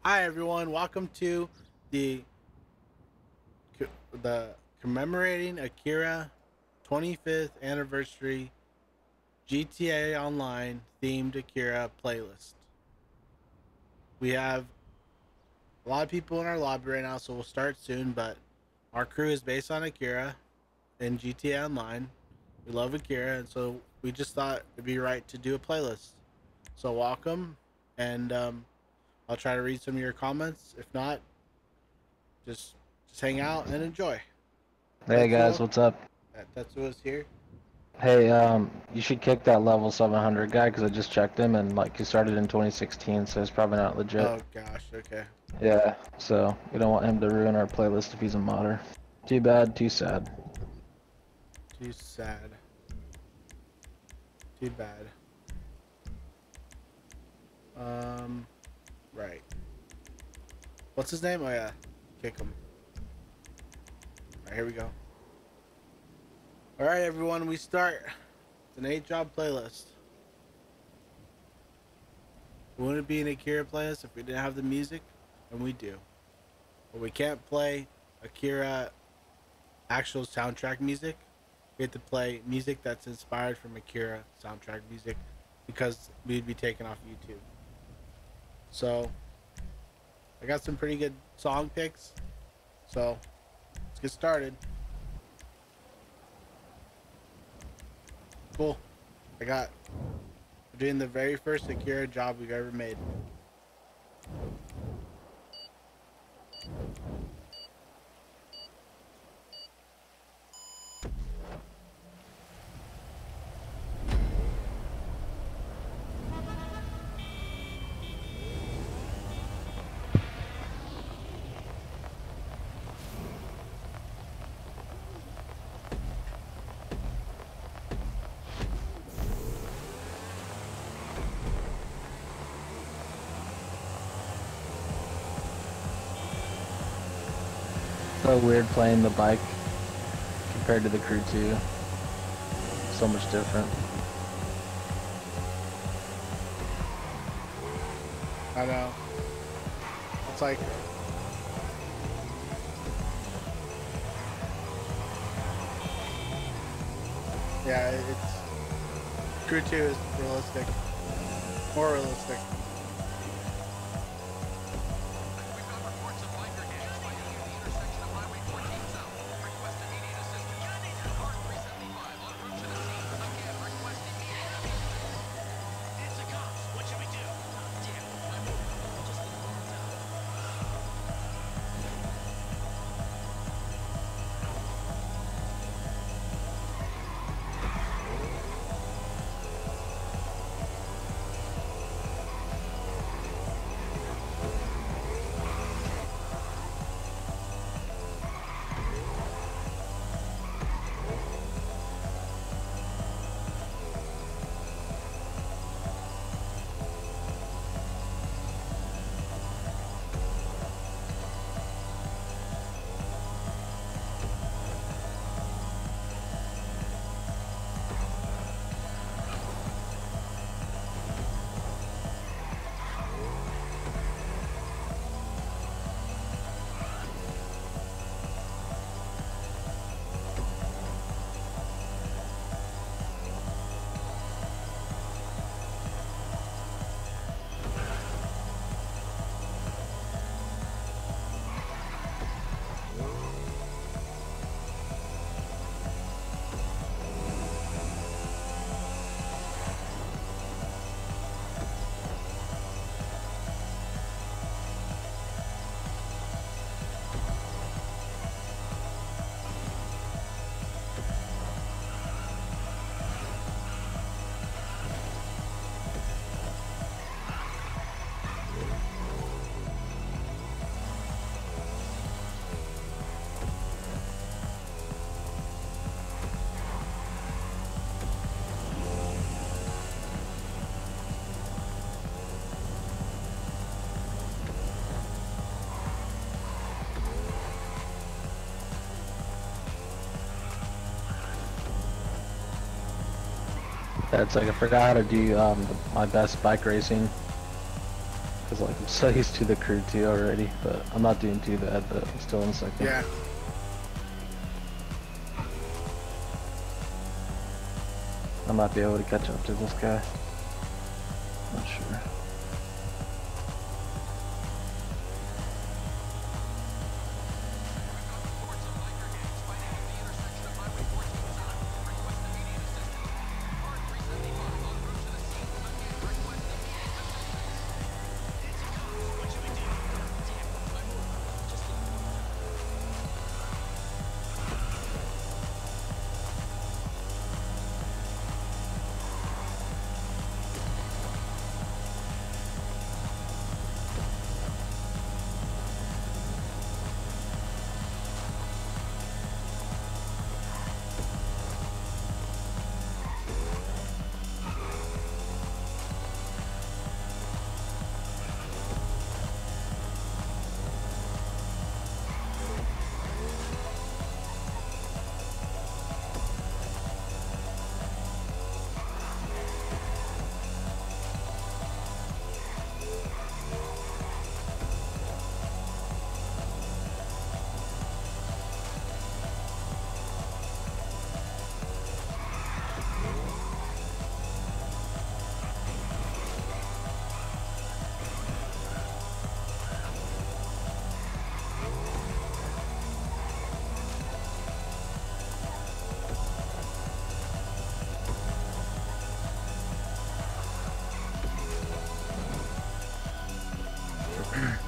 Hi everyone, welcome to the the Commemorating AKIRA 25th anniversary GTA Online themed AKIRA playlist. We have a lot of people in our lobby right now, so we'll start soon, but our crew is based on AKIRA in GTA Online. We love AKIRA, and so we just thought it'd be right to do a playlist. So welcome, and I'll try to read some of your comments. If not, just hang out and enjoy. Hey guys, Tetsuo, what's up? Tetsuo's here. Hey, you should kick that level 700 guy because I just checked him and like he started in 2016, so he's probably not legit. Oh gosh, okay. Yeah, so we don't want him to ruin our playlist if he's a modder. Too bad, too sad. Too sad. Too bad. Right. What's his name? Oh yeah, kick him. All right, here we go. All right, everyone, we start. It's an 8-job playlist. Wouldn't be an Akira playlist if we didn't have the music, and we do. But we can't play Akira actual soundtrack music. We have to play music that's inspired from Akira soundtrack music because we'd be taken off YouTube. So I got some pretty good song picks. So let's get started. Cool. We're doing the very first Akira job we've ever made. So weird playing the bike compared to the Crew 2. So much different. I know. It's like yeah, it's Crew 2 is realistic. More realistic. Yeah, it's like I forgot how to do my best bike racing. Cause like I'm so used to the crew too already, but I'm not doing too bad, but I'm still in second. Yeah. I might be able to catch up to this guy. Not sure.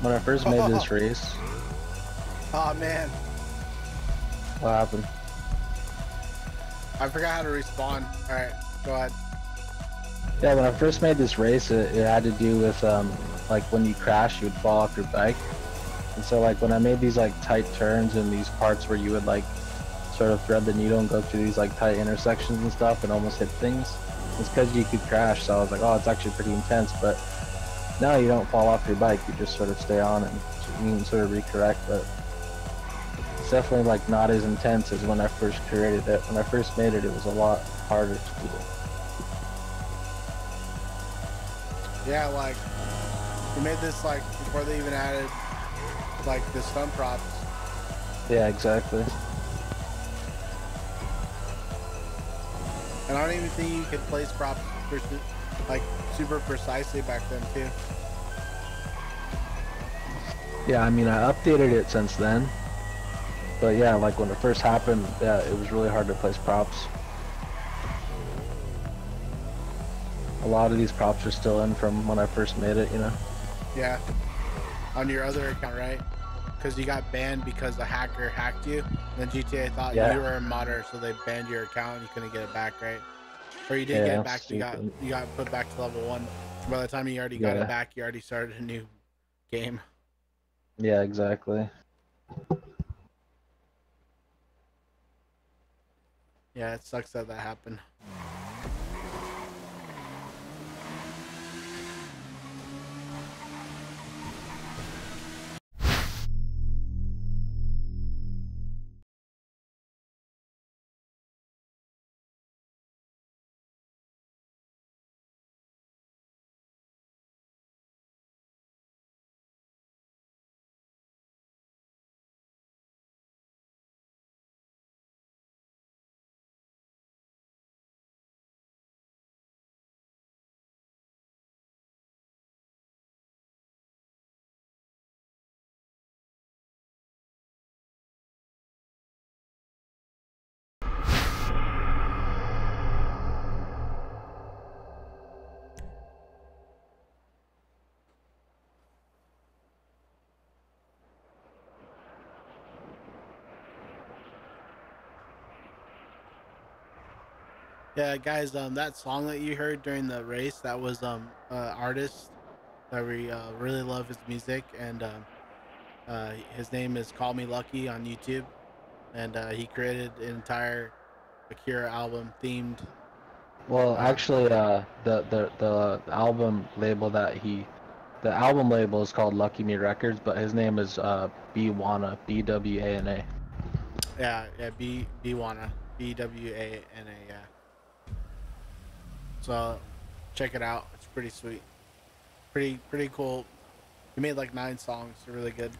When I first made this race, Oh man, what happened? I forgot how to respawn. All right, go ahead. Yeah, when I first made this race, it had to do with like when you crash, you would fall off your bike. And so like when I made these like tight turns and these parts where you would like sort of thread the needle and go through these like tight intersections and stuff and almost hit things, it's because you could crash. So I was like, oh, it's actually pretty intense. But no, you don't fall off your bike. You just sort of stay on and you can sort of recorrect. But it's definitely like not as intense as when I first created it. When I first made it, it was a lot harder to do. Yeah, like we made this like before they even added like the stunt props. Yeah, exactly. And I don't even think you could place props like super precisely back then too. Yeah, I mean, I updated it since then. But yeah, like when it first happened, yeah, it was really hard to place props. A lot of these props are still in from when I first made it, you know? Yeah. On your other account, right? Because you got banned because a hacker hacked you. And then GTA thought Yeah. you were a modder, so they banned your account and you couldn't get it back, right? Or you did Yeah, get it that's back, but stupid. you got put back to level 1. By the time you already got it back, you already started a new game. Yeah, exactly. Yeah, it sucks that that happened. Yeah, guys, that song that you heard during the race, that was artist that we really love his music, and his name is Call Me Lucky on YouTube, and he created an entire Akira album themed. Well, actually, the album label the album label is called Lucky Me Records, but his name is Bwana, Bwana. Yeah, Bwana, Bwana. Yeah. So check it out. It's pretty sweet. Pretty cool He made like 9 songs. They're really good.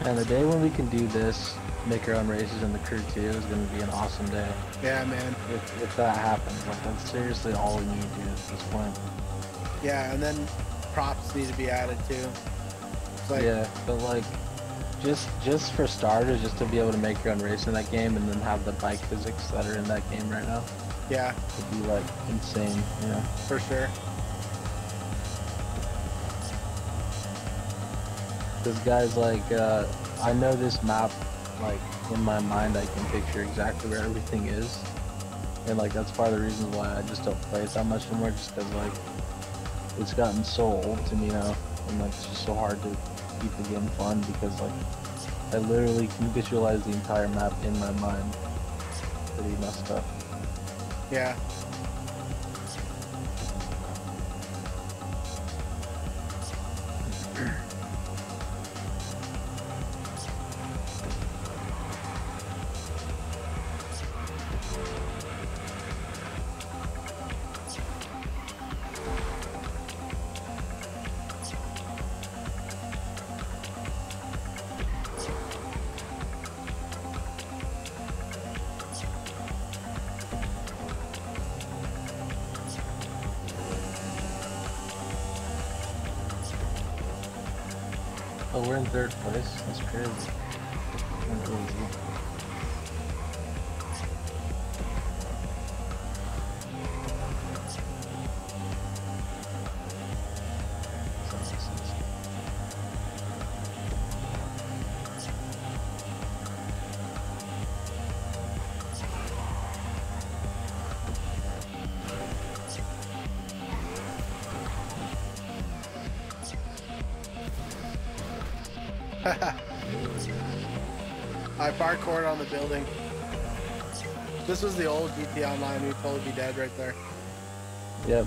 And the day when we can do this, make our own races in the crew too, is going to be an awesome day. Yeah, man. If that happens, like that's seriously all we need to do at this point. Yeah, and then props need to be added too. Like, yeah, but like, just for starters, just to be able to make your own race in that game and then have the bike physics that are in that game right now. Yeah. Would be like insane, you know? For sure. Because guys, like, I know this map, like, in my mind I can picture exactly where everything is. And like, that's part of the reason why I just don't play it that much anymore, just because like, it's gotten so old to me now. And like, it's just so hard to keep the game fun because like, I literally can visualize the entire map in my mind. Pretty messed up. Yeah. Oh, we're in third place. That's crazy. That's crazy. I parkoured on the building. This was the old GTA Online. We'd totally be dead right there. Yep.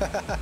Ah.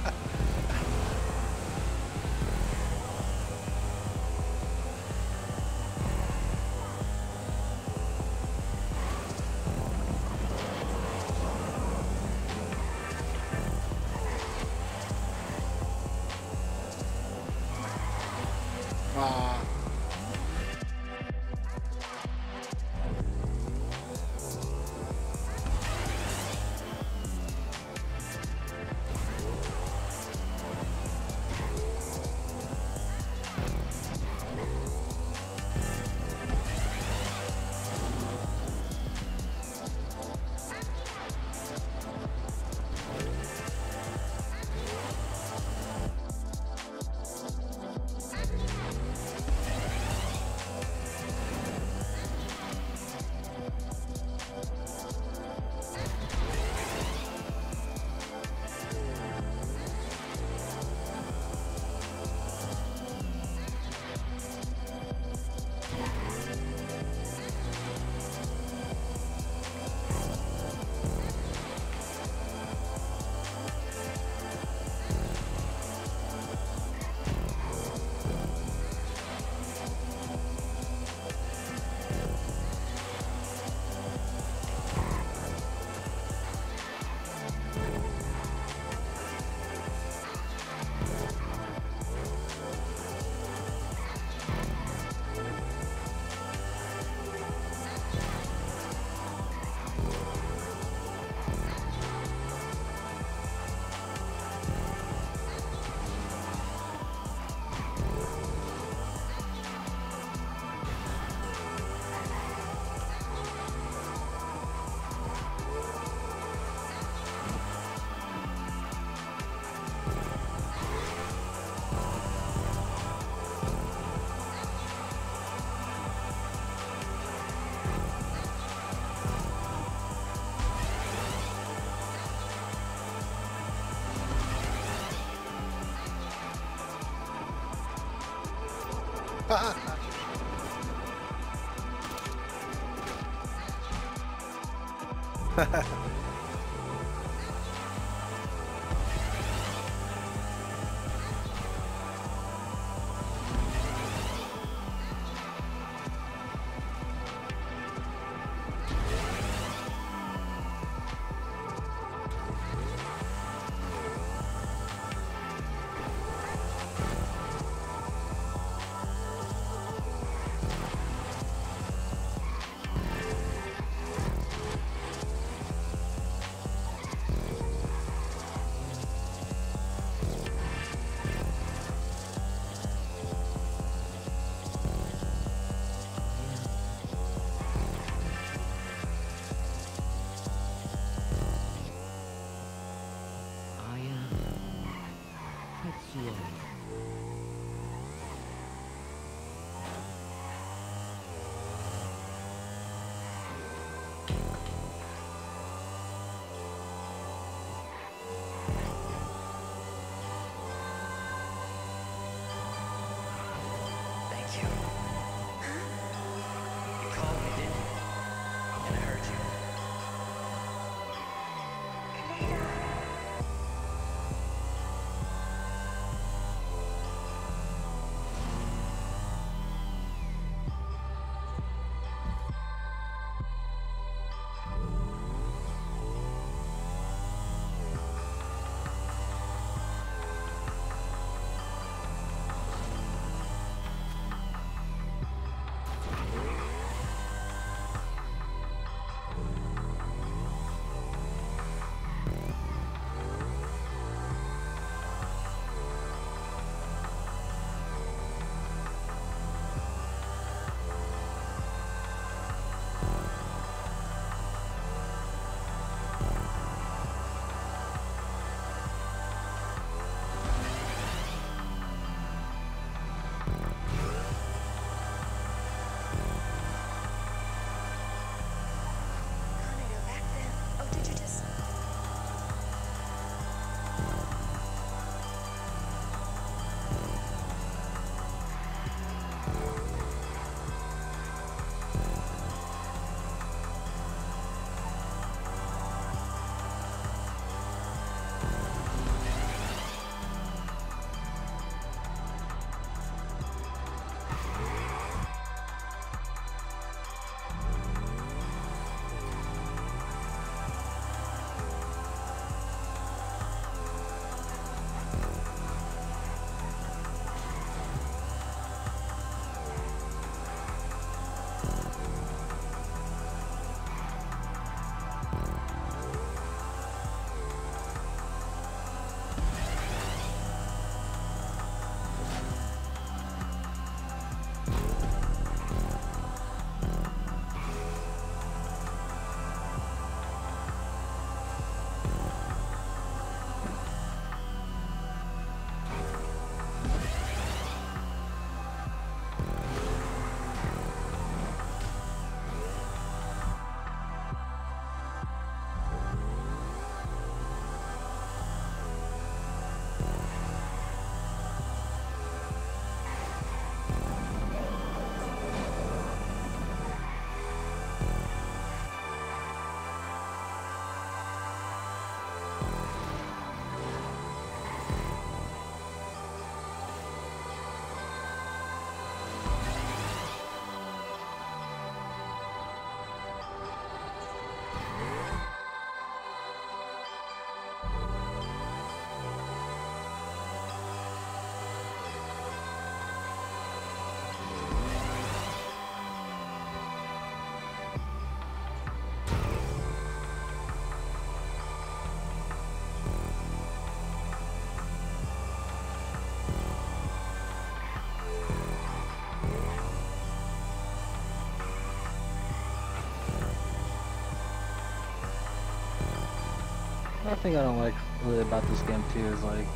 Another thing I don't like really about this game too is like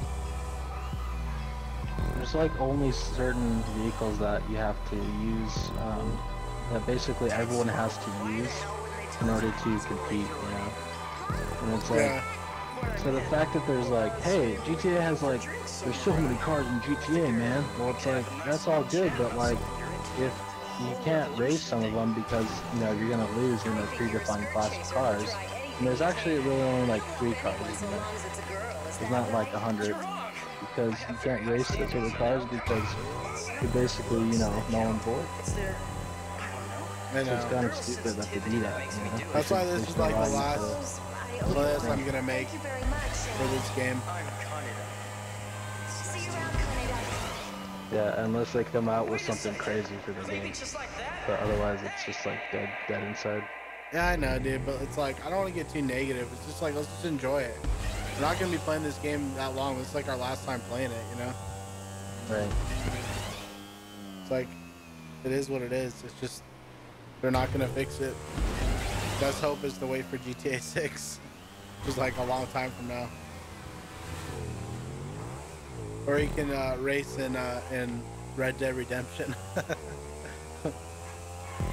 there's like only certain vehicles that you have to use that basically everyone has to use in order to compete, you know. And it's like, Yeah. so the fact that there's like, hey, GTA has like, there's so many cars in GTA, man. Well, it's like, that's all good, but like, if you can't race some of them because, you know, you're gonna lose in a predefined class of cars, and there's actually really only like 3 cars in there. There's not like 100, because you can't race the sort of cars because you're basically, you know, null and void. I So it's know. kind of stupid that they do that, you know? That's why this is like the last to list I'm gonna make for this game. yeah, unless they come out with something crazy for the game. But otherwise, it's just like dead inside. Yeah, I know, dude, but it's like I don't want to get too negative. It's just like let's just enjoy it. We're not gonna be playing this game that long. It's like our last time playing it, you know? Right. It's like it is what it is. It's just they're not gonna fix it. Best hope is to wait for GTA 6, which is like a long time from now. Or you can race in Red Dead Redemption.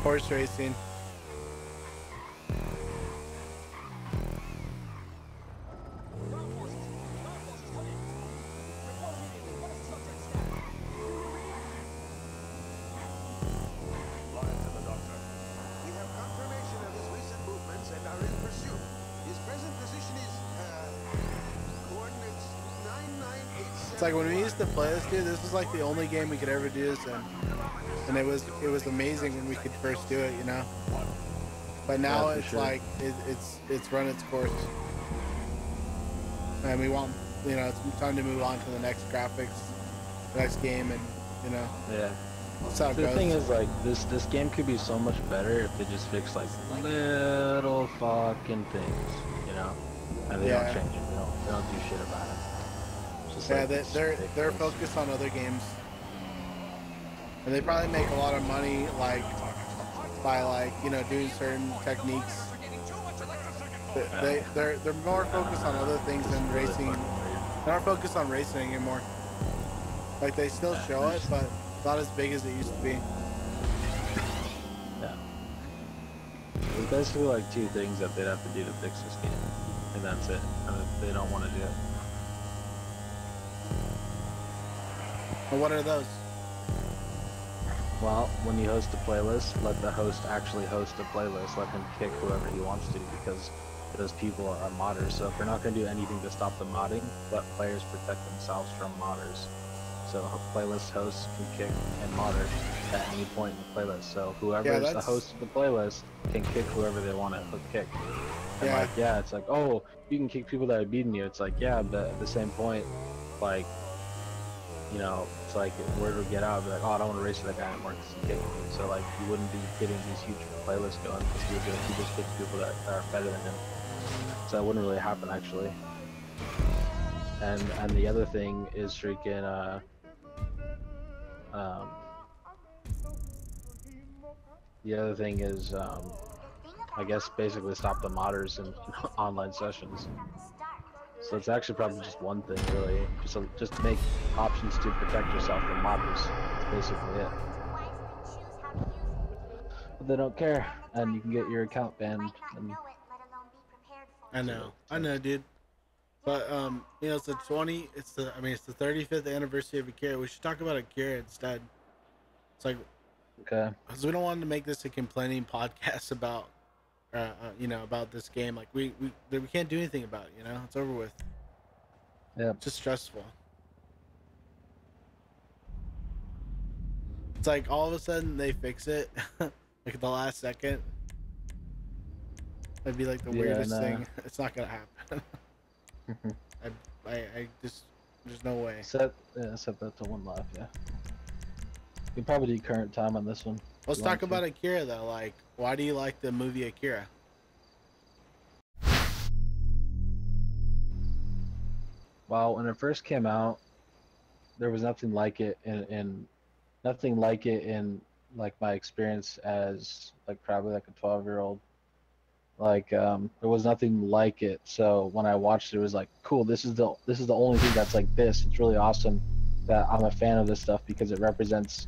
Horse racing. It's like when we used to play this, dude, this was like the only game we could ever do this in. And it was amazing when we could first do it, you know? But now Yeah, it's sure. like, it's run its course. And we want, you know, it's time to move on to the next graphics, the next game, and, you know, Yeah. that's how it The goes. thing is, like, this game could be so much better if they just fix like little fucking things, you know? And they don't Yeah. change it. They don't do shit about it. It's just Yeah, like, it's they're ridiculous. focused on other games. And they probably make a lot of money, like, by, like, you know, doing certain techniques. They're more focused on other things than racing. They're not focused on racing anymore. Like they still show it, but not as big as it used to be. Yeah. There's basically like 2 things that they'd have to do to fix this game, and that's it. And they don't want to do it. But what are those? Well, when you host a playlist, let the host actually host a playlist. Let him kick whoever he wants to, because those people are modders. So if they're not going to do anything to stop the modding, let players protect themselves from modders. So playlist hosts can kick and modder at any point in the playlist. So whoever is the host of the playlist can kick whoever they want to kick. And like, yeah, it's like, oh, you can kick people that are beating you. It's like, yeah, but at the same point, like, you know, it's like, word would get out, be like, oh, I don't want to race with that guy anymore because he kicked me. So like, you wouldn't be getting these huge playlists going because he just kicked people that are better than him. So that wouldn't really happen actually. And the other thing is freaking the other thing is I guess basically stop the modders in online sessions. So it's actually probably just one thing really, just make options to protect yourself from modders. That's basically it. But they don't care, and you can get your account banned. And I know, dude. But you know, it's the 35th anniversary of Akira. We should talk about Akira instead. It's like, okay, because we don't want to make this a complaining podcast about, you know, about this game. Like we can't do anything about it. You know, it's over with. yeah, It's just stressful. It's like all of a sudden they fix it, like at the last second. That'd be like the weirdest thing. It's not gonna happen. I just, there's no way. set that to 1 life. Yeah, you can probably do current time on this one. Let's talk about Akira though. Like, why do you like the movie Akira? Well, when it first came out, there was nothing like it nothing like it in like my experience as like probably like a 12-year-old Like there was nothing like it. So when I watched it, it was like, cool. This is the only thing that's like this. It's really awesome that I'm a fan of this stuff because it represents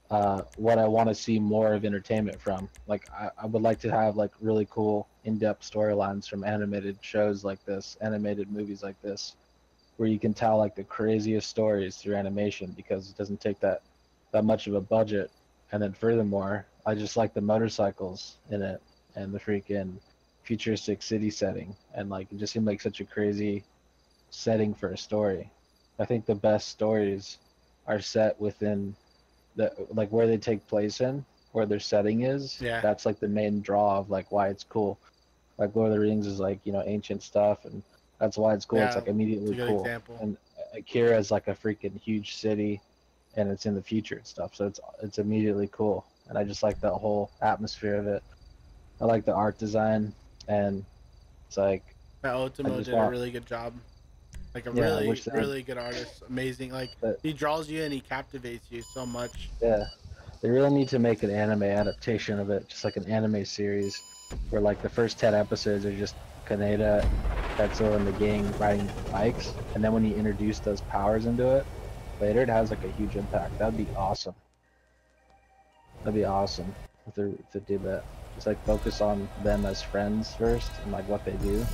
what I want to see more of entertainment from. Like I would like to have like really cool in-depth storylines from animated shows like this, animated movies like this, where you can tell like the craziest stories through animation because it doesn't take that much of a budget. And then furthermore, I just like the motorcycles in it and the freaking futuristic city setting, and like it just seemed like such a crazy setting for a story. I think the best stories are set within the like where they take place in, where their setting is. Yeah. That's like the main draw of like why it's cool. Like Lord of the Rings is like, you know, ancient stuff, and that's why it's cool. It's Yeah, like it's a immediately good cool. example. And Akira is like a freaking huge city, and it's in the future and stuff, so it's immediately cool. And I just like that whole atmosphere of it. I like the art design, and it's like That I Ultimo just did a want, really good job. Like a yeah, I really, wish they had really good artist. Amazing. Like that. he draws you and he captivates you so much. Yeah, they really need to make an anime adaptation of it, just like an anime series, where like the first 10 episodes are just Kaneda, Tetsuo, and the gang riding bikes, and then when you introduce those powers into it, later it has like a huge impact. That'd be awesome. That'd be awesome if they did that. Just like focus on them as friends first and like what they do in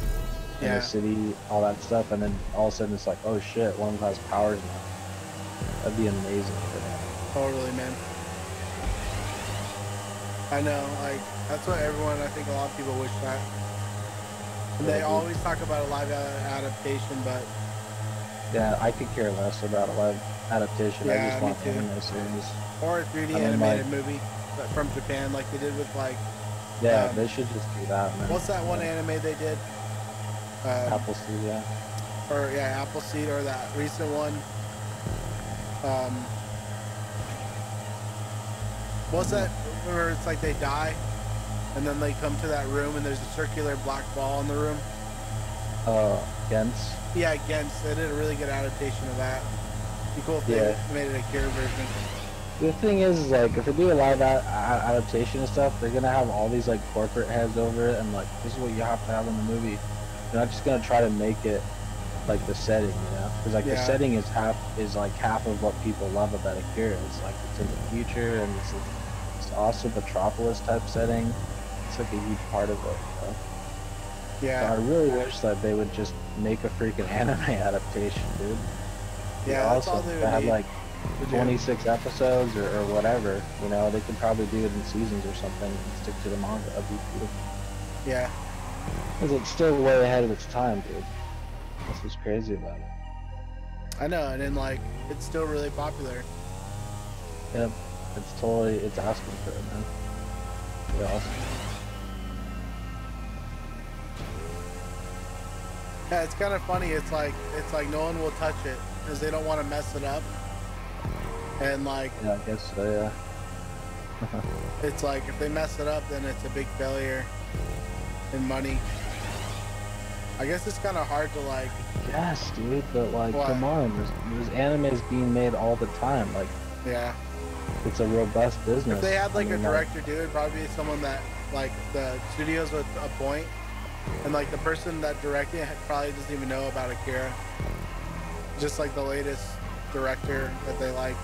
Yeah, the city, all that stuff, and then all of a sudden it's like, oh shit, one of them has powers now. That'd be amazing for them. totally, man. I know. Like that's what everyone. I think a lot of people wish that. And they Yeah, dude. always talk about a live adaptation, but Yeah, I could care less about a live adaptation. I yeah, just me want too. anime series. Or a 3D I mean, animated like, movie from Japan, like they did with like yeah, they should just do that, man. what's that one Yeah. anime they did? Appleseed, yeah. Or yeah, Appleseed, or that recent one. What's that where it's like they die and then they come to that room and there's a circular black ball in the room? Gens. Yeah, against they did a really good adaptation of that. Be cool if Yeah. they made it a Kira version. The thing is, like, if they do a live adaptation and stuff, they're gonna have all these like corporate heads over it, and like, this is what you have to have in the movie. They're not just gonna try to make it like the setting, you know? Because like the Yeah. setting is half of what people love about Akira. It's like it's in the future, and it's awesome metropolis type setting. It's like a huge part of it. You know? So Yeah, I really wish that they would just make a freaking anime adaptation, dude. It'd be yeah, that's all awesome. they They would have need like to do. 26 episodes or whatever. You know, they could probably do it in seasons or something and stick to the manga. That'd be beautiful. Yeah, Because it's still way ahead of its time, dude. That's what's crazy about it. I know, and then like it's still really popular. Yep. It's asking for it, man. It'd be awesome. Yeah, it's kind of funny. It's like no one will touch it because they don't want to mess it up. And like Yeah, I guess so, yeah. it's like if they mess it up, then it's a big failure in money. I guess it's kind of hard to like. Yes, dude, but like, What? come on. There's animes being made all the time. Like, Yeah. it's a robust business. If they had like I a mean, director do it, it'd probably be someone that like the studios would appoint, and like the person that directed it probably doesn't even know about Akira. Just like the latest director that they like.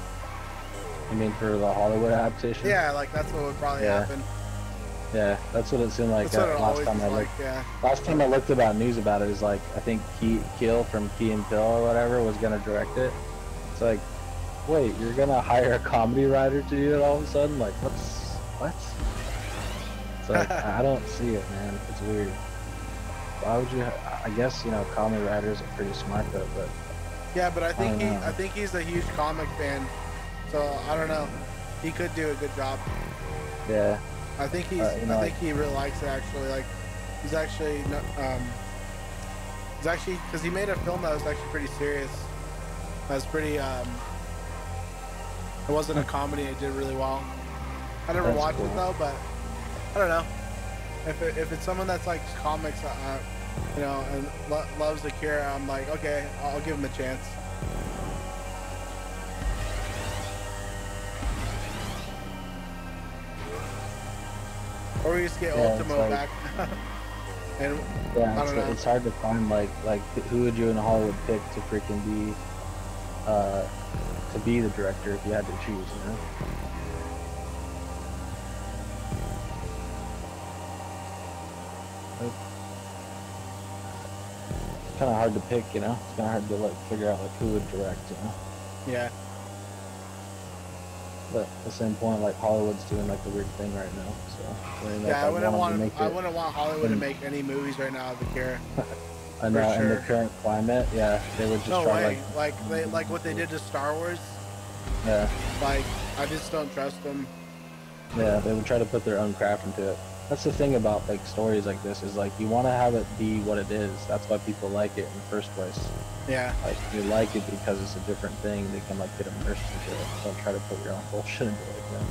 I mean, for the Hollywood adaptation? Yeah, like that's what would probably Yeah. happen. Yeah, that's what it seemed like That's what it last always time is I like. looked. Yeah. Last time I looked about news about it is like, I think Keel from Key and Peele or whatever was gonna direct it. It's like, wait, you're gonna hire a comedy writer to do it all of a sudden? Like, what? It's like, I don't see it, man. It's weird. Why would you? I guess, you know, comedy writers are pretty smart though, but Yeah, but I think don't know. I think he's a huge comic fan, so I don't know. He could do a good job. yeah. I think you know, I think he really likes it actually. Like, he's actually because he made a film that was actually pretty serious. That was pretty it wasn't a comedy. It did really well. I never That's watched cool. it though, but I don't know. If it's someone that's like comics, you know, and loves Akira, I'm like, okay, I'll give him a chance. Or we just get Yeah, it's Ultimo like- back. And Yeah, I don't know. it's hard to find like who would you in Hollywood pick to freaking uh be the director if you had to choose, you know? It's kind of hard to pick, you know. It's kind of hard to like figure out like who would direct, you know. Yeah. But at the same point, like Hollywood's doing like the weird thing right now, so I mean, like, Yeah, I it, wouldn't want Hollywood to and make any movies right now of Akira. I For know in the sure. current climate, yeah, they would just No try to way. Like what they did to Star Wars. yeah, Like I just don't trust them. yeah, they would try to put their own craft into it. That's the thing about like stories like this is like you want to have it be what it is. That's why people like it in the first place. Yeah. Like you like it because it's a different thing. They can like get immersed into it. Don't try to put your own bullshit into it. You know?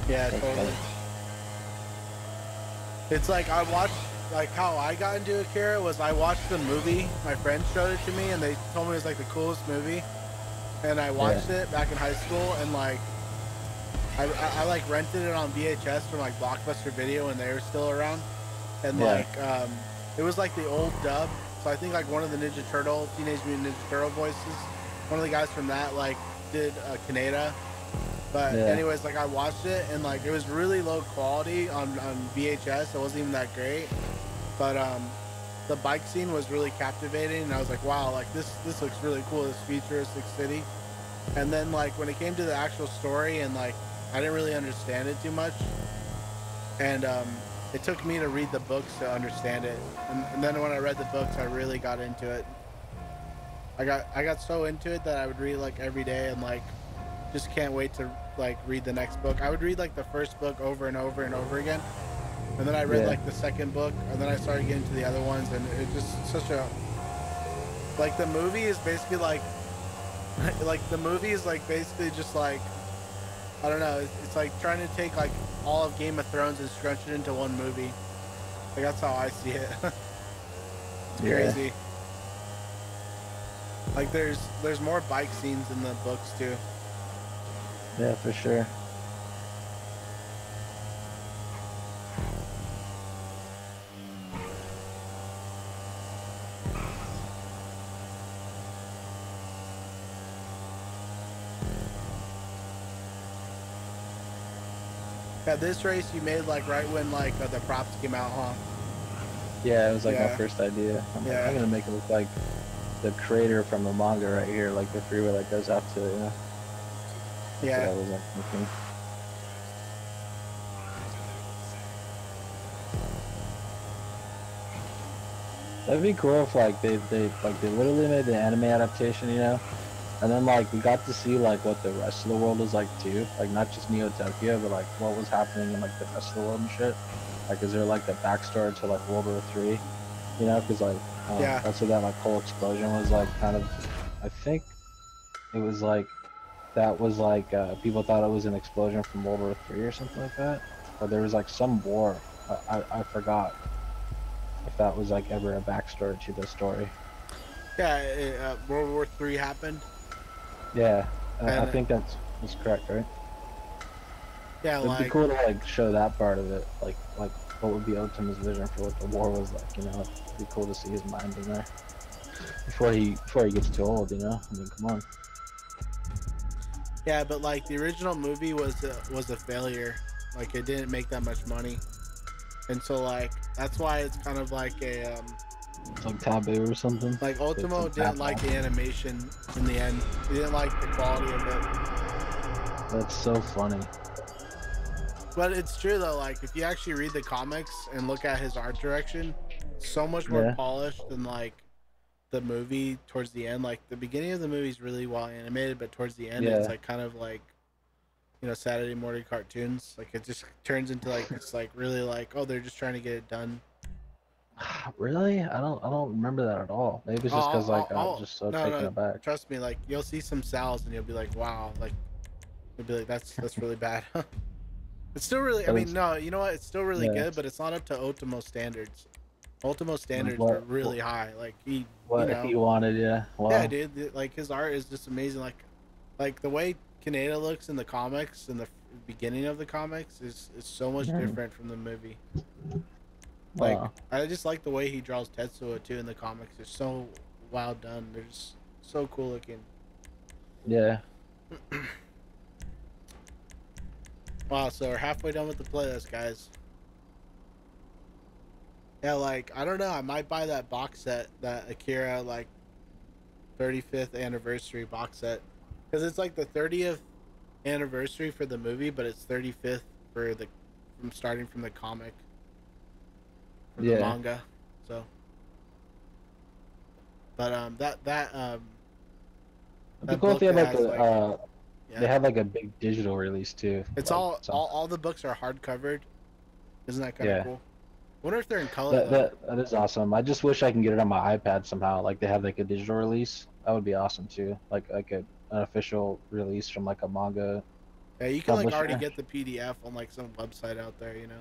Yeah, Like, totally. It's like I watched, like how I got into Akira was I watched the movie. My friends showed it to me and they told me it was like the coolest movie. And I watched it back in high school and like I like rented it on VHS from like Blockbuster Video when they were still around. And like it was like the old dub. So I think like one of the Teenage Mutant Ninja Turtle voices, one of the guys from that like did Kaneda. But anyways, like I watched it and like it was really low quality on VHS. It wasn't even that great. But the bike scene was really captivating and I was like, wow, like this looks really cool, this futuristic city. And then like when it came to the actual story and like I didn't really understand it too much. And it took me to read the books to understand it. And then when I read the books, I really got into it. I got so into it that I would read like every day and like just can't wait to like read the next book. I would read like the first book over and over and over again. And then I read like the second book and then I started getting to the other ones and it just such a like the movie is basically like the movie is like basically just like I don't know, it's like trying to take like all of Game of Thrones and scrunch it into one movie. Like that's how I see it. It's crazy. Like there's more bike scenes in the books too. Yeah, for sure. Yeah, this race you made like right when like the props came out, huh? Yeah, it was like my first idea. I'm gonna make it look like the creator from the manga right here, like the freeway that goes out to it, you know? Yeah. That was like thinking. That'd be cool if like they literally made the anime adaptation, you know? And then like we got to see like what the rest of the world was like too. Like not just Neo Tokyo, but like what was happening in like the rest of the world and shit. Like is there like the backstory to like World War III? You know, because like that's what that like whole explosion was like kind of. I think it was like that was like people thought it was an explosion from World War III or something like that. Or there was like some war. I forgot if that was like ever a backstory to the story. Yeah, World War III happened. Yeah, I think that's correct, right? Yeah, it'd be cool to like show that part of it, like what would be Otoma's vision for what the war was like, you know? It'd be cool to see his mind in there before he gets too old, you know? I mean, come on. Yeah, but like the original movie was a failure. Like it didn't make that much money, and so like that's why it's kind of like a it's like taboo or something. Like Ultimo didn't like the animation in the end. He didn't like the quality of it. That's so funny. But it's true though, like if you actually read the comics and look at his art direction, so much more polished than like the movie towards the end. Like the beginning of the movie is really well animated, but towards the end it's like kind of like, you know, Saturday morning cartoons. Like it just turns into like it's like really like, oh, they're just trying to get it done. Really? I don't remember that at all. Maybe it's just because like I was just so taken aback. Trust me, like you'll see some Sal's and you'll be like, wow, like you'll be like, that's really bad. It's still really, I mean, no, you know what? It's still really good, but it's not up to Ultimo standards. Ultimo standards are really high. Like he, what he wanted, Wow. Yeah, dude. Like his art is just amazing. Like the way Kaneda looks in the comics, in the beginning of the comics, is so much different from the movie. Like, Wow. I just like the way he draws Tetsuo too in the comics. They're so well done. They're just so cool looking. Yeah. Wow, so we're halfway done with the playlist, guys. Yeah, like, I don't know. I might buy that box set, that Akira, like, 35th anniversary box set. Because it's like the 30th anniversary for the movie, but it's 35th for the, from starting from the comic, from the Yeah. manga. So, but, It'd be that cool if book they had that like has, a, like, they yeah. had like a big digital release too. It's Like all, some, all the books are hard covered. Isn't that kind of yeah. cool? I wonder if they're in color, That, though. that is awesome. I just wish I can get it on my iPad somehow. Like they have like a digital release. That would be awesome too. Like an official release from like a manga Yeah, you can like already publisher. get the PDF on like some website out there, you know.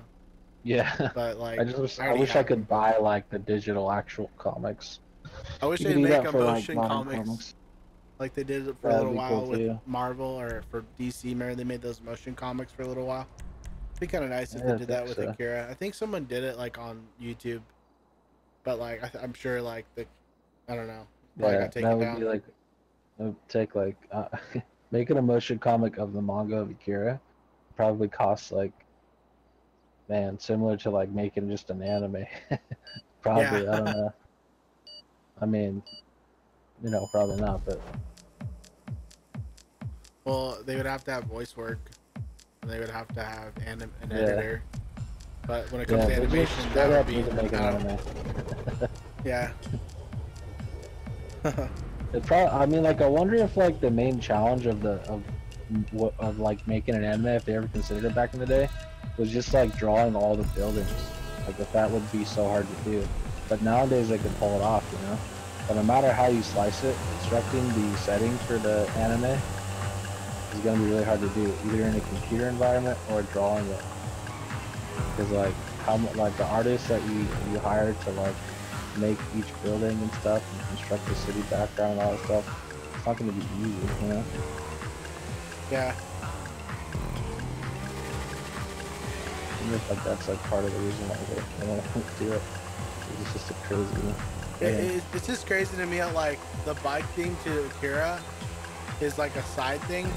Yeah. But I like, just wish I I already wish I have could them. buy like the digital actual comics. I wish You they'd could do make that a for like motion modern comics comics. like they did it for a That'd little be cool while with too. Marvel or for DC. Remember they made those motion comics for a little while. It'd be kind of nice if they Yeah, I did think that with so. Akira. I think someone did it like on YouTube, but like I'm sure like I don't know, probably Yeah, got that taken would be down. like it would take like making a motion comic of the manga of Akira probably costs like man similar to like making just an anime. Yeah. Probably, I don't know. I mean, probably not, but Well, they would have to have voice work, and they would have to have an yeah, editor. But when it comes yeah, to they just animation, that straight would up be need to make an that. anime. Yeah. It probably, I mean, like, I wonder if like the main challenge of like making an anime, if they ever considered it back in the day, was just like drawing all the buildings. Like, if that would be so hard to do. But nowadays they can pull it off, you know. But no matter how you slice it, constructing the settings for the anime is gonna be really hard to do, either in a computer environment or drawing it. Because like the artists that you hire to like make each building and stuff and construct the city background and all that stuff, it's not gonna be easy, you know? Yeah. I wonder if like that's like part of the reason why they want to do it. It's just a crazy thing. It's just crazy to me how like the bike thing to Akira is like a side thing,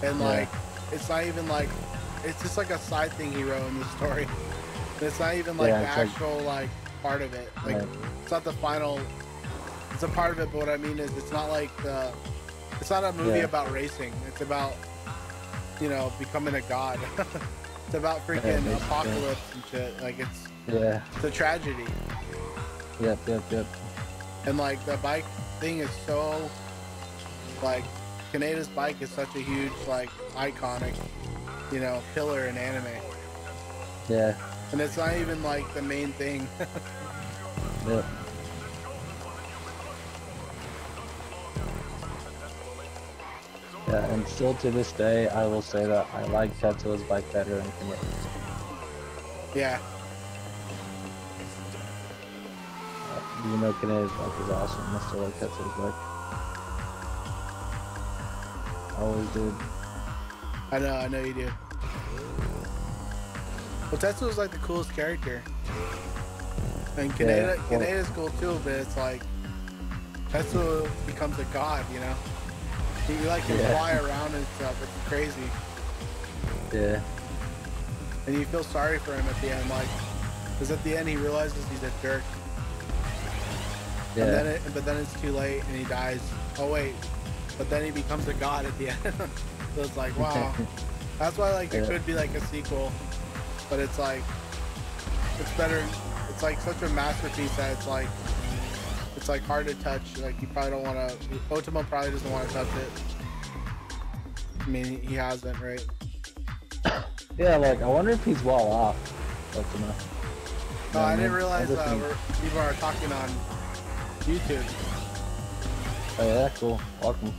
and like it's not even like it's just like a side thing he wrote in the story. It's not even like the actual like part of it. Like it's not the final. It's a part of it, but what I mean is it's not like it's not a movie about racing. It's about becoming a god. It's about freaking apocalypse and shit. Like it's a tragedy. Yep. And like the bike thing is so like Kaneda's bike is such a huge like iconic pillar in anime. Yeah. And it's not even like the main thing. Yep. Yeah, and still to this day, I will say that I like Tetsuo's bike better than Kaneda's. Yeah. Even though Kaneda's bike is awesome, I still like Tetsuo's bike. Always did. I know you do. Well, Tetsuo's like the coolest character. And Kaneda's cool too, but it's like Tetsuo becomes a god, you know? He like can fly around and stuff. It's crazy. Yeah. And you feel sorry for him at the end, like, because at the end he realizes he's a jerk. Yeah. But then it's too late and he dies. Oh wait, but then he becomes a god at the end. So it's like, wow. That's why like there could be like a sequel, but it's like it's better. It's like such a masterpiece that it's like hard to touch. Like you probably don't want to. Otama probably doesn't want to touch it. I mean, he hasn't, right? Yeah, like I wonder if he's well off. Otama. No, I didn't realize people are talking on YouTube. Oh yeah, cool. Welcome.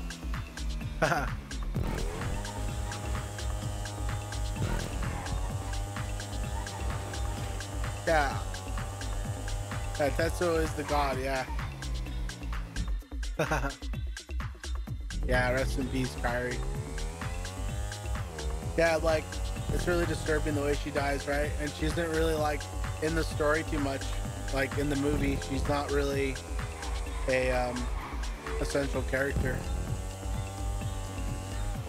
Yeah. Yeah, Tetsuo is the god, yeah. Yeah, rest in peace, Kyrie. Yeah, like, it's really disturbing the way she dies, right? And she isn't really like in the story too much, like in the movie. She's not really a essential character,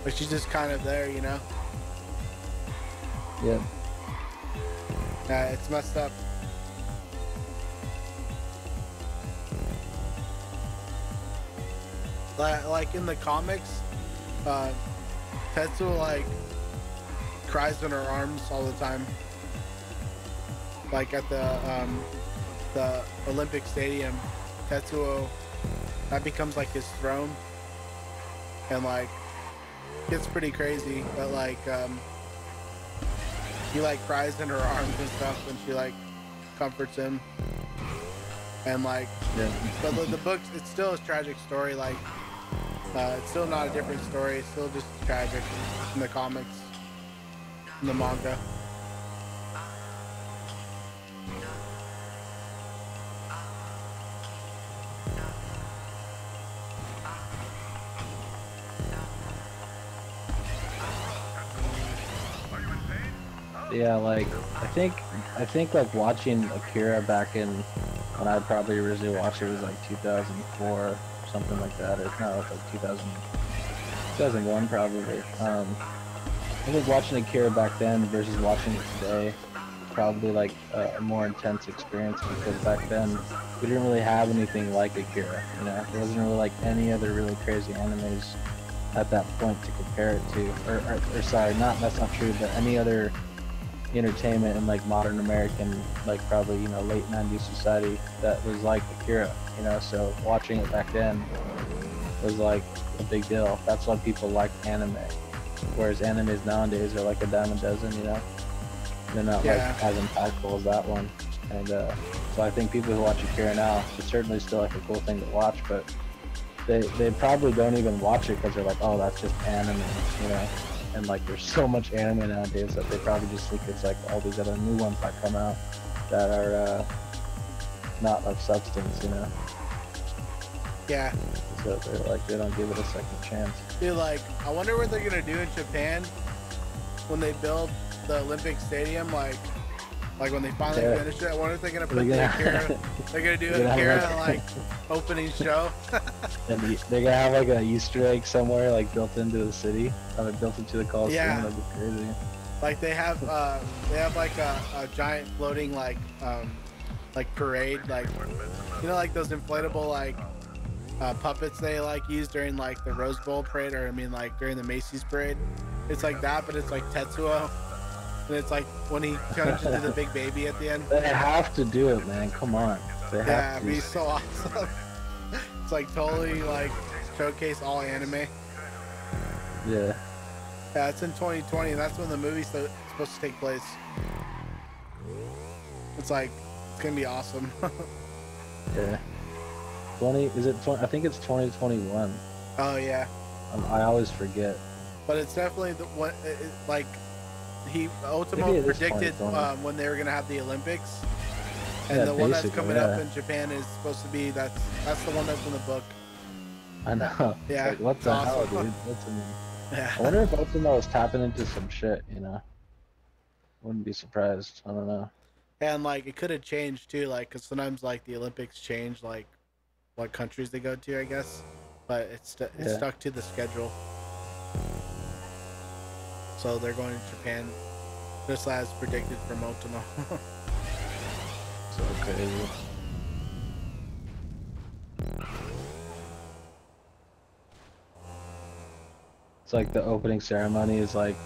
but she's just kind of there, you know. Yeah. Yeah, it's messed up. Like in the comics, Tetsuo like cries in her arms all the time. Like at the Olympic Stadium, Tetsuo, that becomes like his throne, and like gets pretty crazy. But like he like cries in her arms and stuff, and she like comforts him. And like, Yeah. but the book, it's still a tragic story. Like, it's still not a different story. It's still just tragic in the comics, in the manga. Yeah, like I think like watching Akira back in when I probably originally watched it was like 2004 or something like that, or no, like 2001 probably. I think watching Akira back then versus watching it today probably like a more intense experience, because back then we didn't really have anything like Akira, you know. There wasn't really like any other really crazy animes at that point to compare it to, or sorry, that's not true, but any other entertainment in like modern American, like probably, you know, late 90s society that was like Akira, you know. So watching it back then was like a big deal. That's why people like anime, whereas animes nowadays are like a dime a dozen, you know. They're not like as impactful as that one. And so I think people who watch Akira now, it's certainly still like a cool thing to watch, but they probably don't even watch it because they're like, oh, that's just anime, you know. And like there's so much anime nowadays that they probably just think it's like all these other new ones that come out that are not of substance, you know. Yeah. So they're like, they don't give it a second chance. Dude, like, I wonder what they're gonna do in Japan when they build the Olympic Stadium. Like when they finally finish it, I wonder if they're gonna put the Akira. They're gonna do an Akira like opening show. And they're gonna have like an Easter egg somewhere, like built into the city, or built into the Coliseum. Yeah. That'd be crazy. Like they have like a giant floating like parade, like, you know, like those inflatable like puppets they like use during like the Rose Bowl parade, or I mean like during the Macy's parade. It's like that, but it's like Tetsuo, and it's like when he turns into the big baby at the end. They have to do it, man. Come on. They have Yeah, to. it'd be so awesome. It's like totally like showcase all anime. Yeah. Yeah, it's in 2020, and that's when the movie's supposed to take place. It's like, it's gonna be awesome. Yeah. 20, is it 20? I think it's 2021. Oh yeah. I always forget. But it's definitely the one, like, Ultimo predicted when they were gonna have the Olympics, and Yeah, the one that's coming up yeah. in Japan is supposed to be that's the one that's in the book. I know. Yeah. Like, what it's the awesome. hell, dude? What's in Yeah. I wonder if Ultimo is tapping into some shit, you know? Wouldn't be surprised. I don't know. And like it could have changed too, like, because sometimes like the Olympics change like what countries they go to, I guess, but it's stuck to the schedule. So they're going to Japan, just as predicted from Ultimo. So crazy. It's like the opening ceremony is like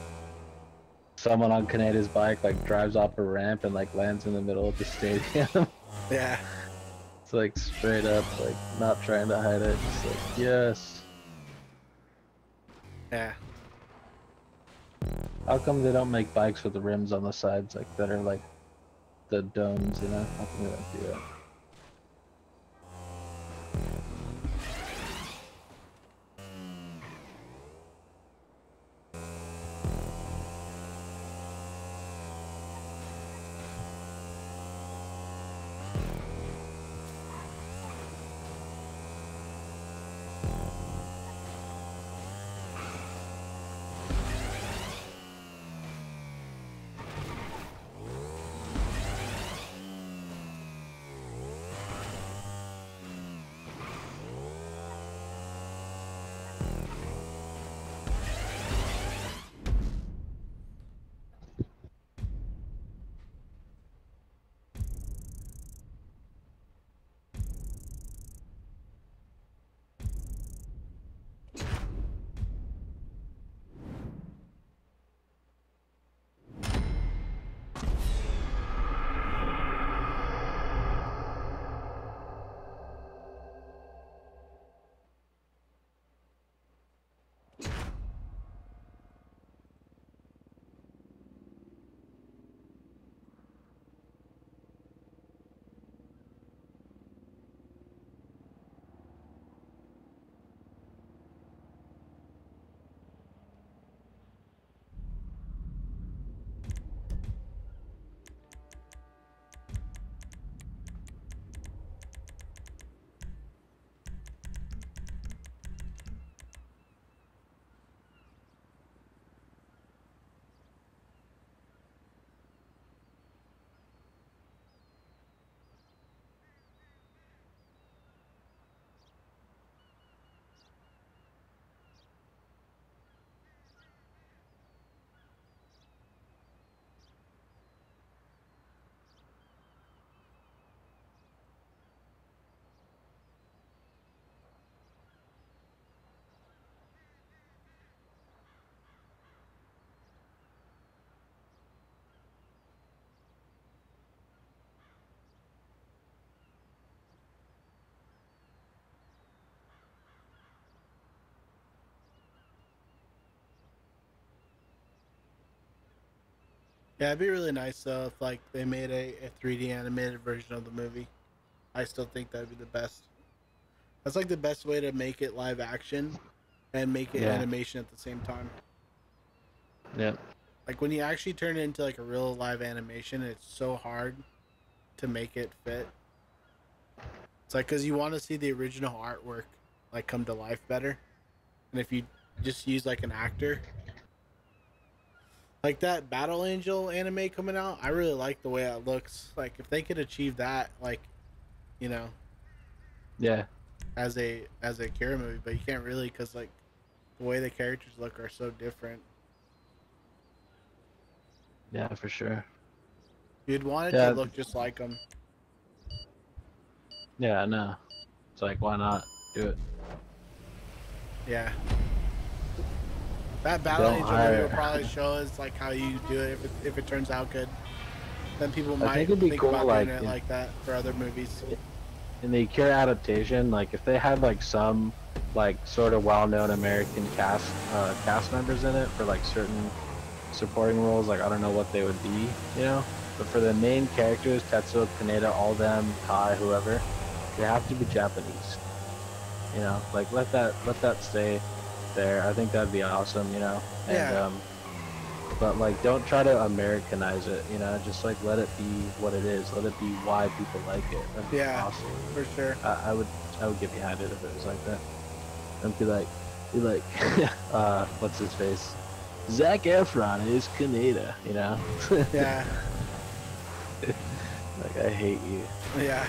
someone on Kaneda's bike like drives off a ramp and like lands in the middle of the stadium. Yeah. It's like straight up, like not trying to hide it. Just like, yes. Yeah. How come they don't make bikes with the rims on the sides like that are like the domes, you know? How come they don't do that? Yeah, it'd be really nice though if like they made a 3D animated version of the movie. I still think that'd be the best. That's like the best way to make it live action and make it Yeah. animation at the same time. Yeah. Like when you actually turn it into like a real live animation, it's so hard to make it fit. It's like because you want to see the original artwork like come to life better, and if you just use like an actor, like that Battle Angel anime coming out, I really like the way it looks. Like if they could achieve that, like you know, Yeah. as a Akira movie, but you can't really because like the way the characters look are so different. Yeah, for sure. You'd want it to Yeah. look just like them. Yeah, no. It's like, why not do it? Yeah. That Battle Don't Angel movie will hire. probably show us like how you do it if it turns out good. Then people I might think it'd be think cool, about like, doing it like that for other movies. in the Akira adaptation, like if they had like some like sort of well-known American cast members in it for like certain supporting roles, like I don't know what they would be, you know. But for the main characters, Tetsuo, Kaneda, all them, Kai, whoever, they have to be Japanese. You know, like let that stay there. I think that'd be awesome, you know. And Yeah. but like don't try to Americanize it, you know, just like let it be what it is. Let it be why people like it. That'd be Yeah. awesome. For sure. I would get behind it if it was like that. And be like what's his face? Zac Efron is Kaneda, you know? Yeah. Like I hate you. Yeah.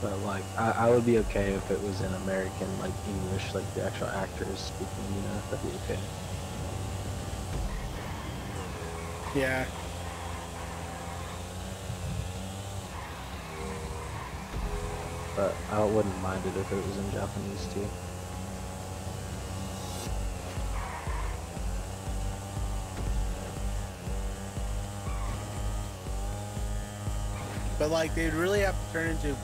But like I would be okay if it was in American, like English, like the actual actors speaking, you know, that'd be okay. Yeah. But I wouldn't mind it if it was in Japanese too. But like they'd really have to turn into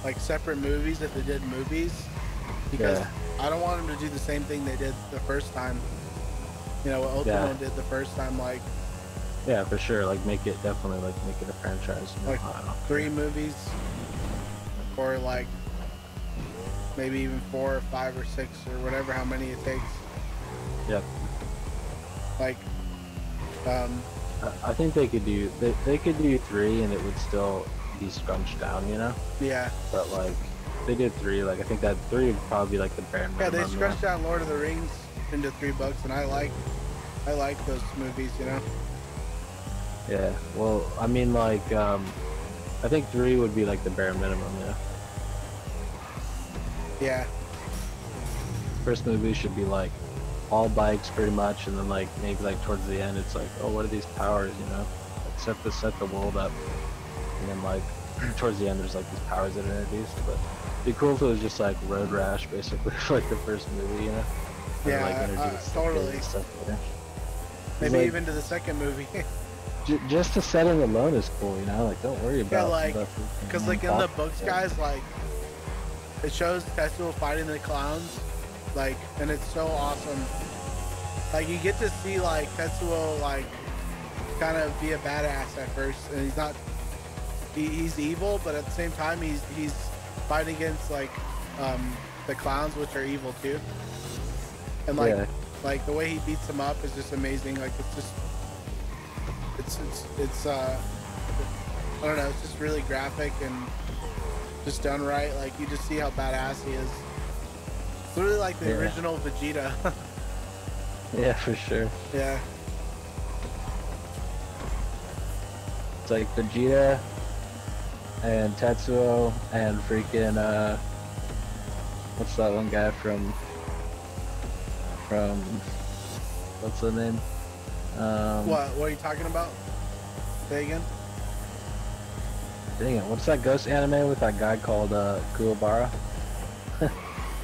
like separate movies if they did movies, because Yeah. I don't want them to do the same thing they did the first time. You know what Ultimo did the first time, like Yeah, for sure. Like make it definitely like make it a franchise. You know? like I don't know. 3 movies, or like maybe even 4 or 5 or 6 or whatever, how many it takes. Yep. Like, I think they could do they could do 3 and it would still be scrunched down, you know. yeah, But like if they did 3, like I think that 3 would probably be like the bare minimum. yeah, they you know? scrunched down Lord of the Rings into 3 books, and I like those movies, you know. Yeah. Well, I mean like I think 3 would be like the bare minimum, yeah. Yeah, First movie should be like all bikes pretty much, and then like maybe like towards the end it's like, oh, what are these powers, you know? Like set the world up, and then like towards the end there's like these powers that are introduced. But it'd be cool if it was just like road rash basically for like the first movie, you know? And yeah, then, like introduce totally. stuff later. Maybe like, even to the second movie. just the setting alone is cool, you know? Like don't worry about Yeah, like, stuff because like in the books, guys, like it shows Tetsuo fighting the clowns, like, and it's so awesome. Like you get to see like Tetsuo like kind of be a badass at first, and he's not. He's evil, but at the same time he's fighting against like the clowns, which are evil too. And like the way he beats them up is just amazing. Like it's just it's I don't know, it's just really graphic and just done right. Like you just see how badass he is. It's literally like the original Vegeta. Yeah, for sure. Yeah. It's like Vegeta and Tetsuo and freaking what's that one guy from what's the name? What are you talking about? Say again? Dang it, what's that ghost anime with that guy called Kuwabara?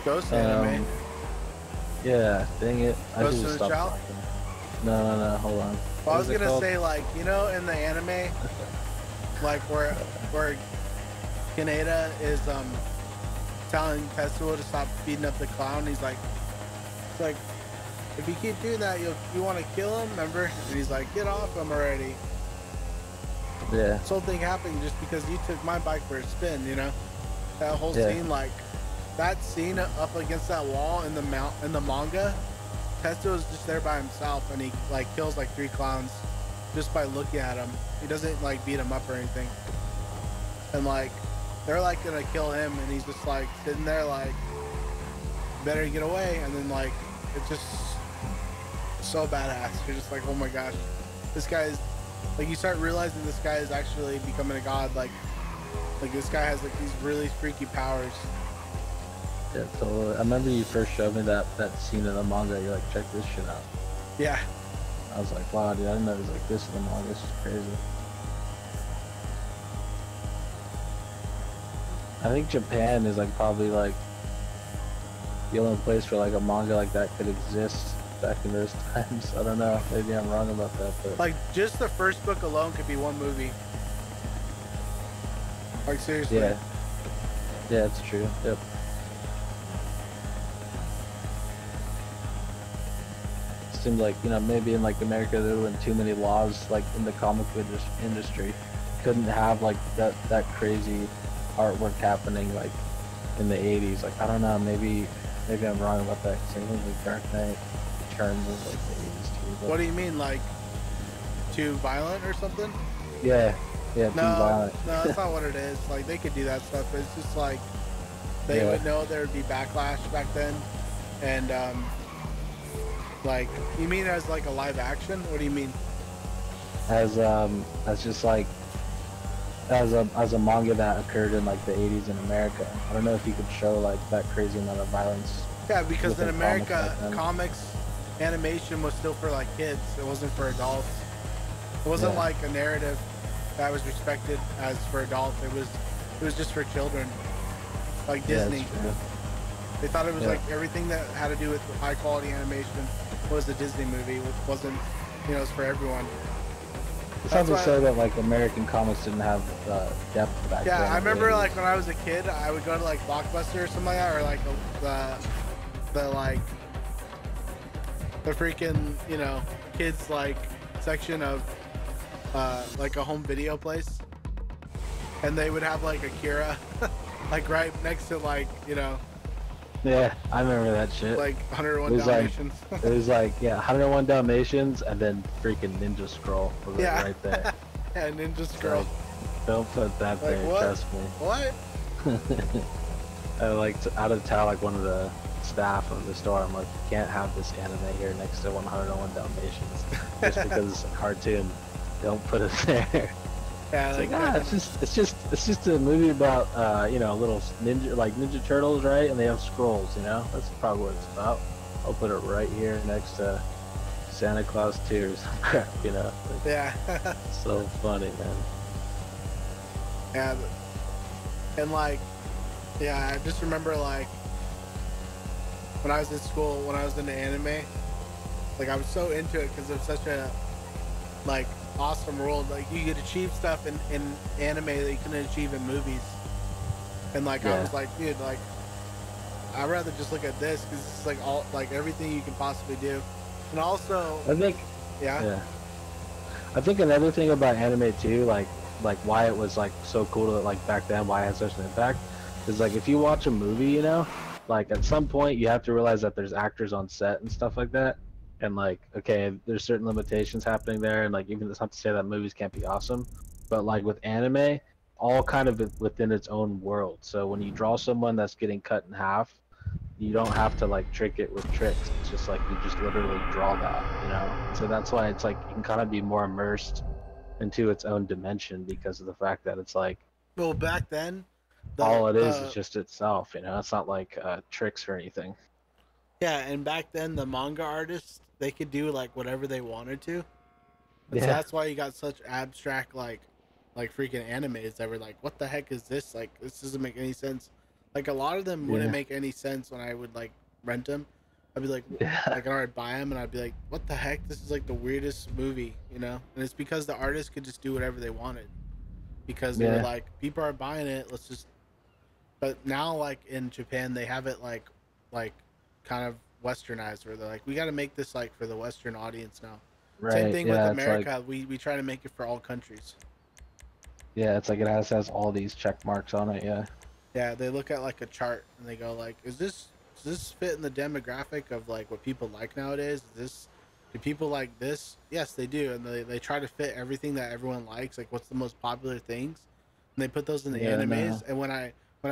Ghost anime? Yeah, dang it. I Ghost should in just the stop Shell? talking. No, hold on. Well, I What was is it gonna called? say, like, you know, in the anime, like where Kaneda is telling Tetsuo to stop beating up the clown. He's like, it's like, if you keep doing that, you want to kill him, remember? And he's like, get off him already. Yeah. This whole thing happened just because you took my bike for a spin, you know? That whole scene, like, that scene up against that wall in the manga, Tetsuo's just there by himself, and he, like, kills, like, 3 clowns just by looking at him. He doesn't, like, beat him up or anything. And, like, they're, like, gonna kill him, and he's just, like, sitting there, like, better get away. And then, like, it's just so badass. You're just like, oh my gosh, this guy is, like, you start realizing this guy is actually becoming a god. Like this guy has, like, these really freaky powers. Yeah, totally. I remember you first showed me that scene in the manga. You're like, check this shit out. Yeah. I was like, wow, dude, I didn't know it was like this in the manga. This is crazy. I think Japan is, like, probably, like, the only place where, like, a manga like that could exist back in those times. I don't know. Maybe I'm wrong about that, but Like, just the first book alone could be one movie. Like, seriously. yeah, it's true. Yep. It seemed like, you know, maybe in, like, America there weren't too many laws, like, in the comic book industry. Couldn't have, like, that crazy artwork happening, like, in the 80s. Like, I don't know, maybe I'm wrong about that. Same thing with Dark Knight Returns was like the 80s too. But... What do you mean, like, too violent or something? Yeah, too violent. No, that's not what it is. Like, they could do that stuff, but it's just like they would know there would be backlash back then. And like, you mean as like a live action? What do you mean? As just like as a manga that occurred in, like, the 80s in America. I don't know if you could show, like, that crazy amount of violence. Yeah, because in America, comics, comics animation was still for, like, kids. It wasn't for adults. It wasn't like a narrative that was respected as for adults. It was just for children, like Disney. Yeah, they thought it was like everything that had to do with high quality animation was a Disney movie. It wasn't, you know, it's for everyone. It's not to say that, like, American comics didn't have depth back then. Yeah, I remember, like, when I was a kid, I would go to, like, Blockbuster or something like that, or, like, the freaking, you know, kids, like, section of, like, a home video place. And they would have, like, Akira, like, right next to, like, you know. Yeah, I remember that shit. Like 101 Dalmatians. It was like, 101 Dalmatians and then freaking Ninja Scroll was right there. Yeah, Ninja Scroll. Like, don't put that like, there, what? trust me. What? I, like, out of town, like, one of the staff of the store, I'm like, you can't have this anime here next to 101 Dalmatians just because it's a cartoon. Don't put it there. Yeah, it's just a movie about you know, little Ninja Turtles, right? And they have scrolls, you know. That's probably what it's about. I'll put it right here next to Santa Claus 2 or some crap, you know. Like, yeah. So funny, man. Yeah, and like, yeah, I just remember, like, when I was in school, when I was into anime, like, I was so into it because it was such a, like, awesome world. Like, you could achieve stuff in anime that you couldn't achieve in movies. And, like, I was like, dude, like, I'd rather just look at this because it's like all, like, everything you can possibly do. And also, I think, I think another thing about anime too, like why it was, like, so cool to, like, back then, why it had such an impact, is, like, if you watch a movie, you know, like, at some point you have to realize that there's actors on set and stuff like that. And, like, okay, there's certain limitations happening there, and, like, even it's not to say that movies can't be awesome, but, like, with anime, all kind of within its own world. So when you draw someone that's getting cut in half, you don't have to, like, trick it with tricks. It's just like you just literally draw that, you know. So that's why it's like you can kind of be more immersed into its own dimension because of the fact that it's like, well, back then, all it is just itself, you know. It's not like tricks or anything. Yeah, and back then the manga artists, they could do, like, whatever they wanted to. So that's why you got such abstract, like freaking animes that were like, what the heck is this? Like, this doesn't make any sense. Like, a lot of them wouldn't make any sense when I would, like, rent them. I'd be like, Yeah. I'd buy them, and I'd be like, what the heck? This is like the weirdest movie, you know? And it's because the artists could just do whatever they wanted because they were Yeah. like, people are buying it. Let's just. But now, like in Japan, they have it like kind of westernized, where they're like, we got to make this like for the Western audience now. Same Right. thing with Yeah. It's like, America. We try to make it for all countries. yeah, it's like it has all these check marks on it. Yeah. Yeah, they look at like a chart and they go like, does this fit in the demographic of like what people like nowadays? Is this do people like this? Yes, they do, and they try to fit everything that everyone likes. Like, what's the most popular things? And they put those in the Yeah. animes. No. And when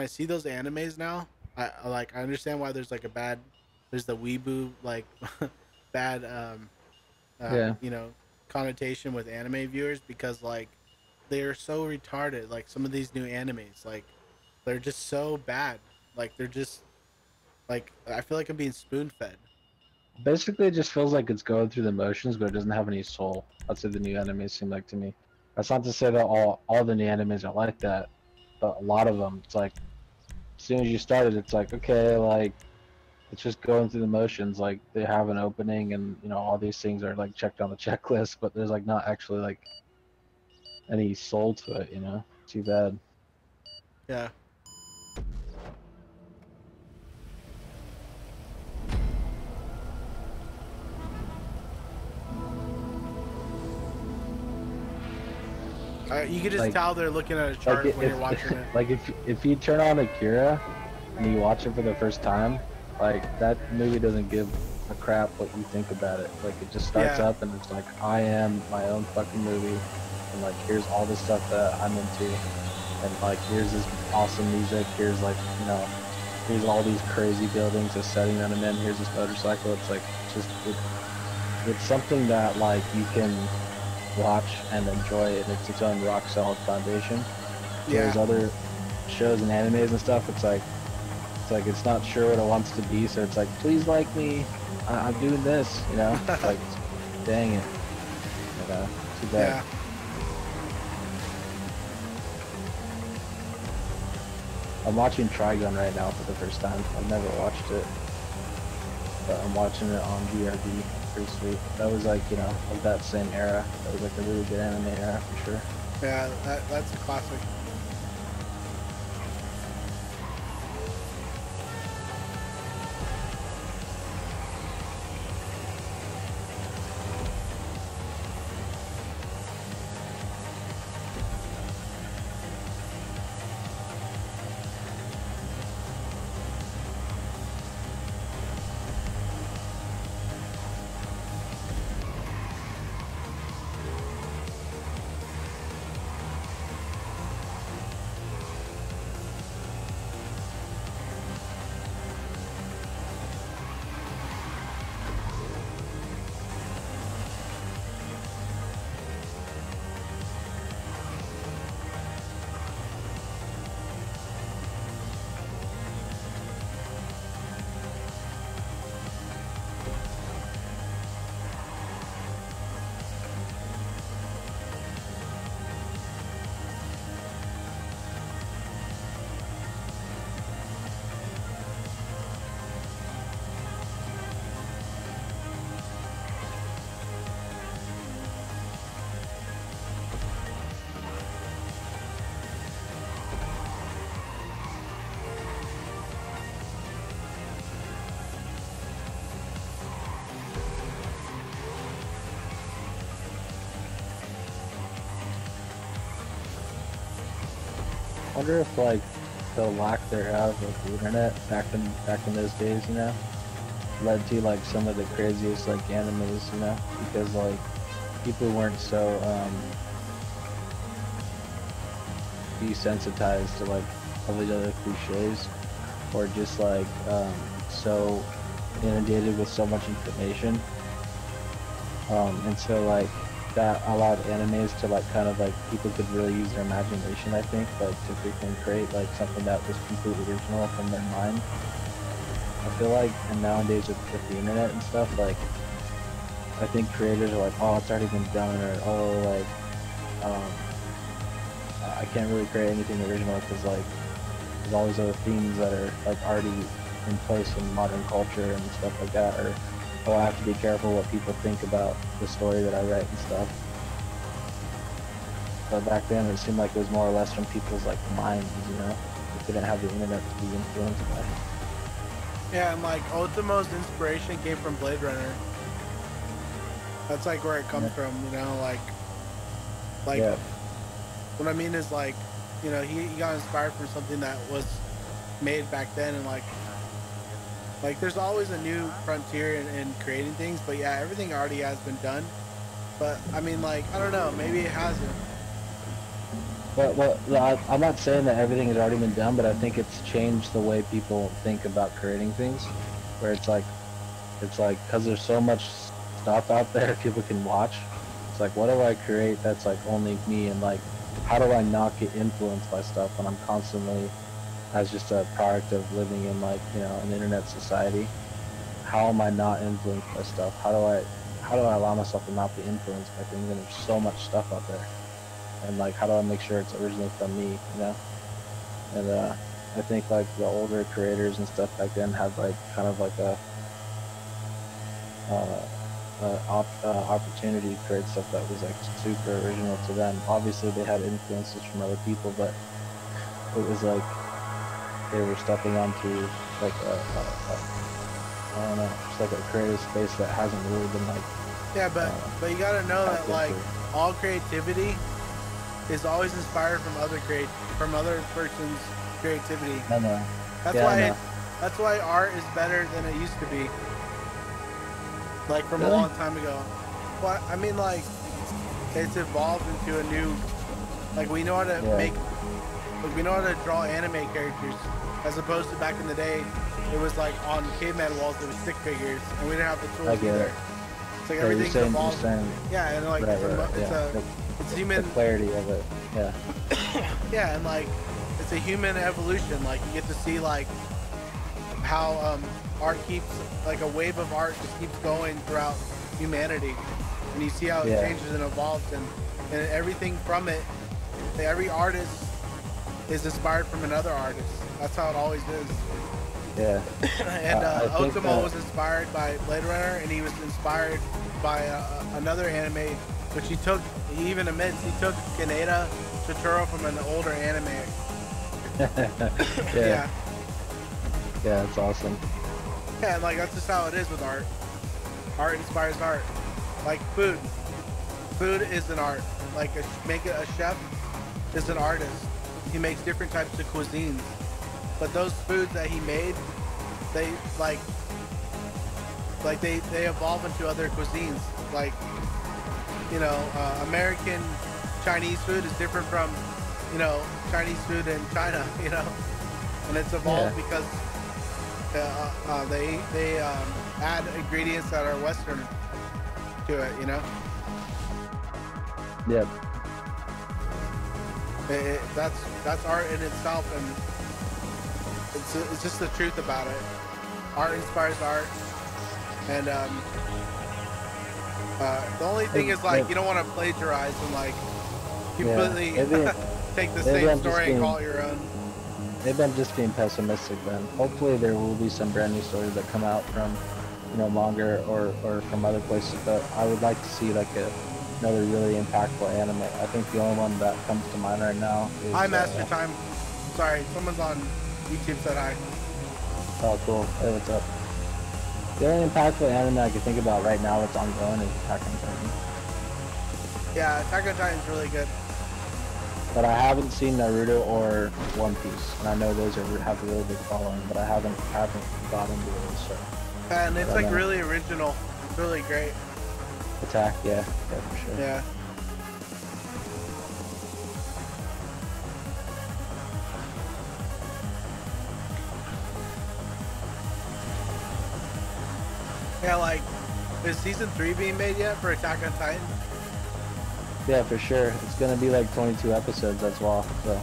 I see those animes now, I understand why there's like a bad, there's the weeboo like bad Yeah. you know, connotation with anime viewers because like they are so retarded. Like some of these new animes, like they're just so bad. Like they're just like I feel like I'm being spoon fed. Basically, it just feels like it's going through the motions, but it doesn't have any soul. That's what the new animes seem like to me. That's not to say that all the new animes are like that, but a lot of them, it's like as soon as you start it, it's like okay, like it's just going through the motions. Like they have an opening, and you know all these things are like checked on the checklist, but there's like not actually like any soul to it. You know, too bad. Yeah. You can just Like tell they're looking at a like chart when you're watching it. like if you turn on Akira and you watch it for the first time, like that movie doesn't give a crap what you think about it. Like it just starts Yeah. up and it's like I am my own fucking movie, and like here's all the stuff that I'm into, and like here's this awesome music. Here's like here's all these crazy buildings, the setting that I'm in. Here's this motorcycle. It's like it's something that like you can watch and enjoy, and it's its own rock solid foundation. Whereas Yeah. other shows and animes and stuff, it's not sure what it wants to be, so it's like, please like me, I'm doing this, you know? It's like, dang it, too bad. Yeah. I'm watching Trigun right now for the first time. I've never watched it, but I'm watching it on VRD. Pretty sweet. That was like, of that same era. That was like a really good anime era for sure. Yeah. That's a classic. I wonder if like the lack thereof of the internet back in those days, led to like some of the craziest like animes, because like people weren't so desensitized to like all these other cliches, or just like so inundated with so much information, and so like that allowed animes to like kind of like people could really use their imagination, I think, like to freaking create like something that was completely original from their mind. I feel like, and nowadays with the internet and stuff, like I think creators are like, oh, it's already been done, or oh, like I can't really create anything original because like there's all these other themes that are like already in place in modern culture and stuff like that, or oh, I have to be careful what people think about the story that I write and stuff. But back then, it seemed like it was more or less from people's like minds, you know. They didn't have the internet to be influenced by. Yeah, and like Ultimo's inspiration came from Blade Runner. That's like where it comes from, you know, like yeah. what I mean is like, you know, he got inspired from something that was made back then, and like there's always a new frontier in creating things, but yeah, everything already has been done. But I mean, like, I don't know, maybe it hasn't. Well, I'm not saying that everything has already been done, but I think it's changed the way people think about creating things, where it's like, because there's so much stuff out there people can watch. It's like, what do I create that's like only me, and like, how do I not get influenced by stuff when I'm constantly, as just a product of living in like, you know, an internet society? How am I not influenced by stuff? How do I allow myself to not be influenced by things? And there's so much stuff out there. And like, how do I make sure it's originally from me, you know? And I think like the older creators and stuff back then had like kind of like a opportunity to create stuff that was like super original to them. Obviously they had influences from other people, but it was like they were stepping onto like I don't know, just like a creative space that hasn't really been like. Yeah, but you gotta know that like all creativity is always inspired from other person's creativity. I know. That's why art is better than it used to be. Like from a long time ago. Well, I mean, like it's evolved into a new. Like we know how to make. Like we know how to draw anime characters, as opposed to back in the day, it was like on caveman walls it was stick figures, and we didn't have the tools either. It's like everything's evolved. Yeah, and like it's human. The clarity of it. Yeah. Yeah, and like it's a human evolution. Like you get to see like how art keeps, like a wave of art just keeps going throughout humanity, and you see how it changes and evolves, and everything from it. Every artist is inspired from another artist. That's how it always is. Yeah. And Ultimo was inspired by Blade Runner, and he was inspired by another anime, which he even admits he took Kaneda Totoro from an older anime. Yeah. Yeah, it's awesome. Yeah, and like that's just how it is with art. Art inspires art. Like food. Food is an art. Like a chef is an artist. He makes different types of cuisines. But those foods that he made, they they evolve into other cuisines. Like, you know, American Chinese food is different from, you know, Chinese food in China, you know, and it's evolved because they add ingredients that are Western to it, you know. Yep. That's art in itself, and it's just the truth about it. Art inspires art, and the only thing is like you don't want to plagiarize and like completely take the same story and call it your own. Maybe I'm just being pessimistic then. Hopefully there will be some brand new stories that come out from, you know, manga or from other places, but I would like to see like another really impactful anime. I think the only one that comes to mind right now is... Hi, Master Time. Sorry, someone's on YouTube said hi. Oh, cool. Hey, what's up? The only impactful anime I can think about right now that's ongoing is Attack on Titan. Yeah, Attack on Titan is really good. But I haven't seen Naruto or One Piece, and I know those have a really big following, but I haven't got into those. So. And it's like really original. It's really great. Attack, yeah, for sure. Yeah. Yeah, like, is season 3 being made yet for Attack on Titan? Yeah, for sure. It's gonna be like 22 episodes as well. So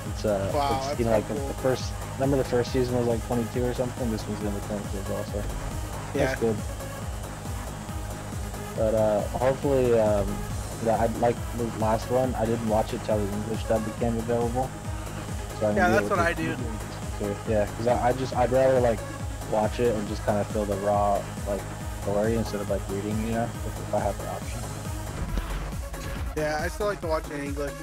it's wow, it's, that's you know, like cool. the first. Remember the first season was like 22 or something. This one's gonna be 22 as well. So yeah, that's good. But hopefully, yeah, I like the last one. I didn't watch it till the English dub became available. So yeah, that's what I do. too. Yeah, because I'd rather like watch it and just kind of feel the raw like story instead of like reading, you know, if I have the option. Yeah, I still like to watch it in English.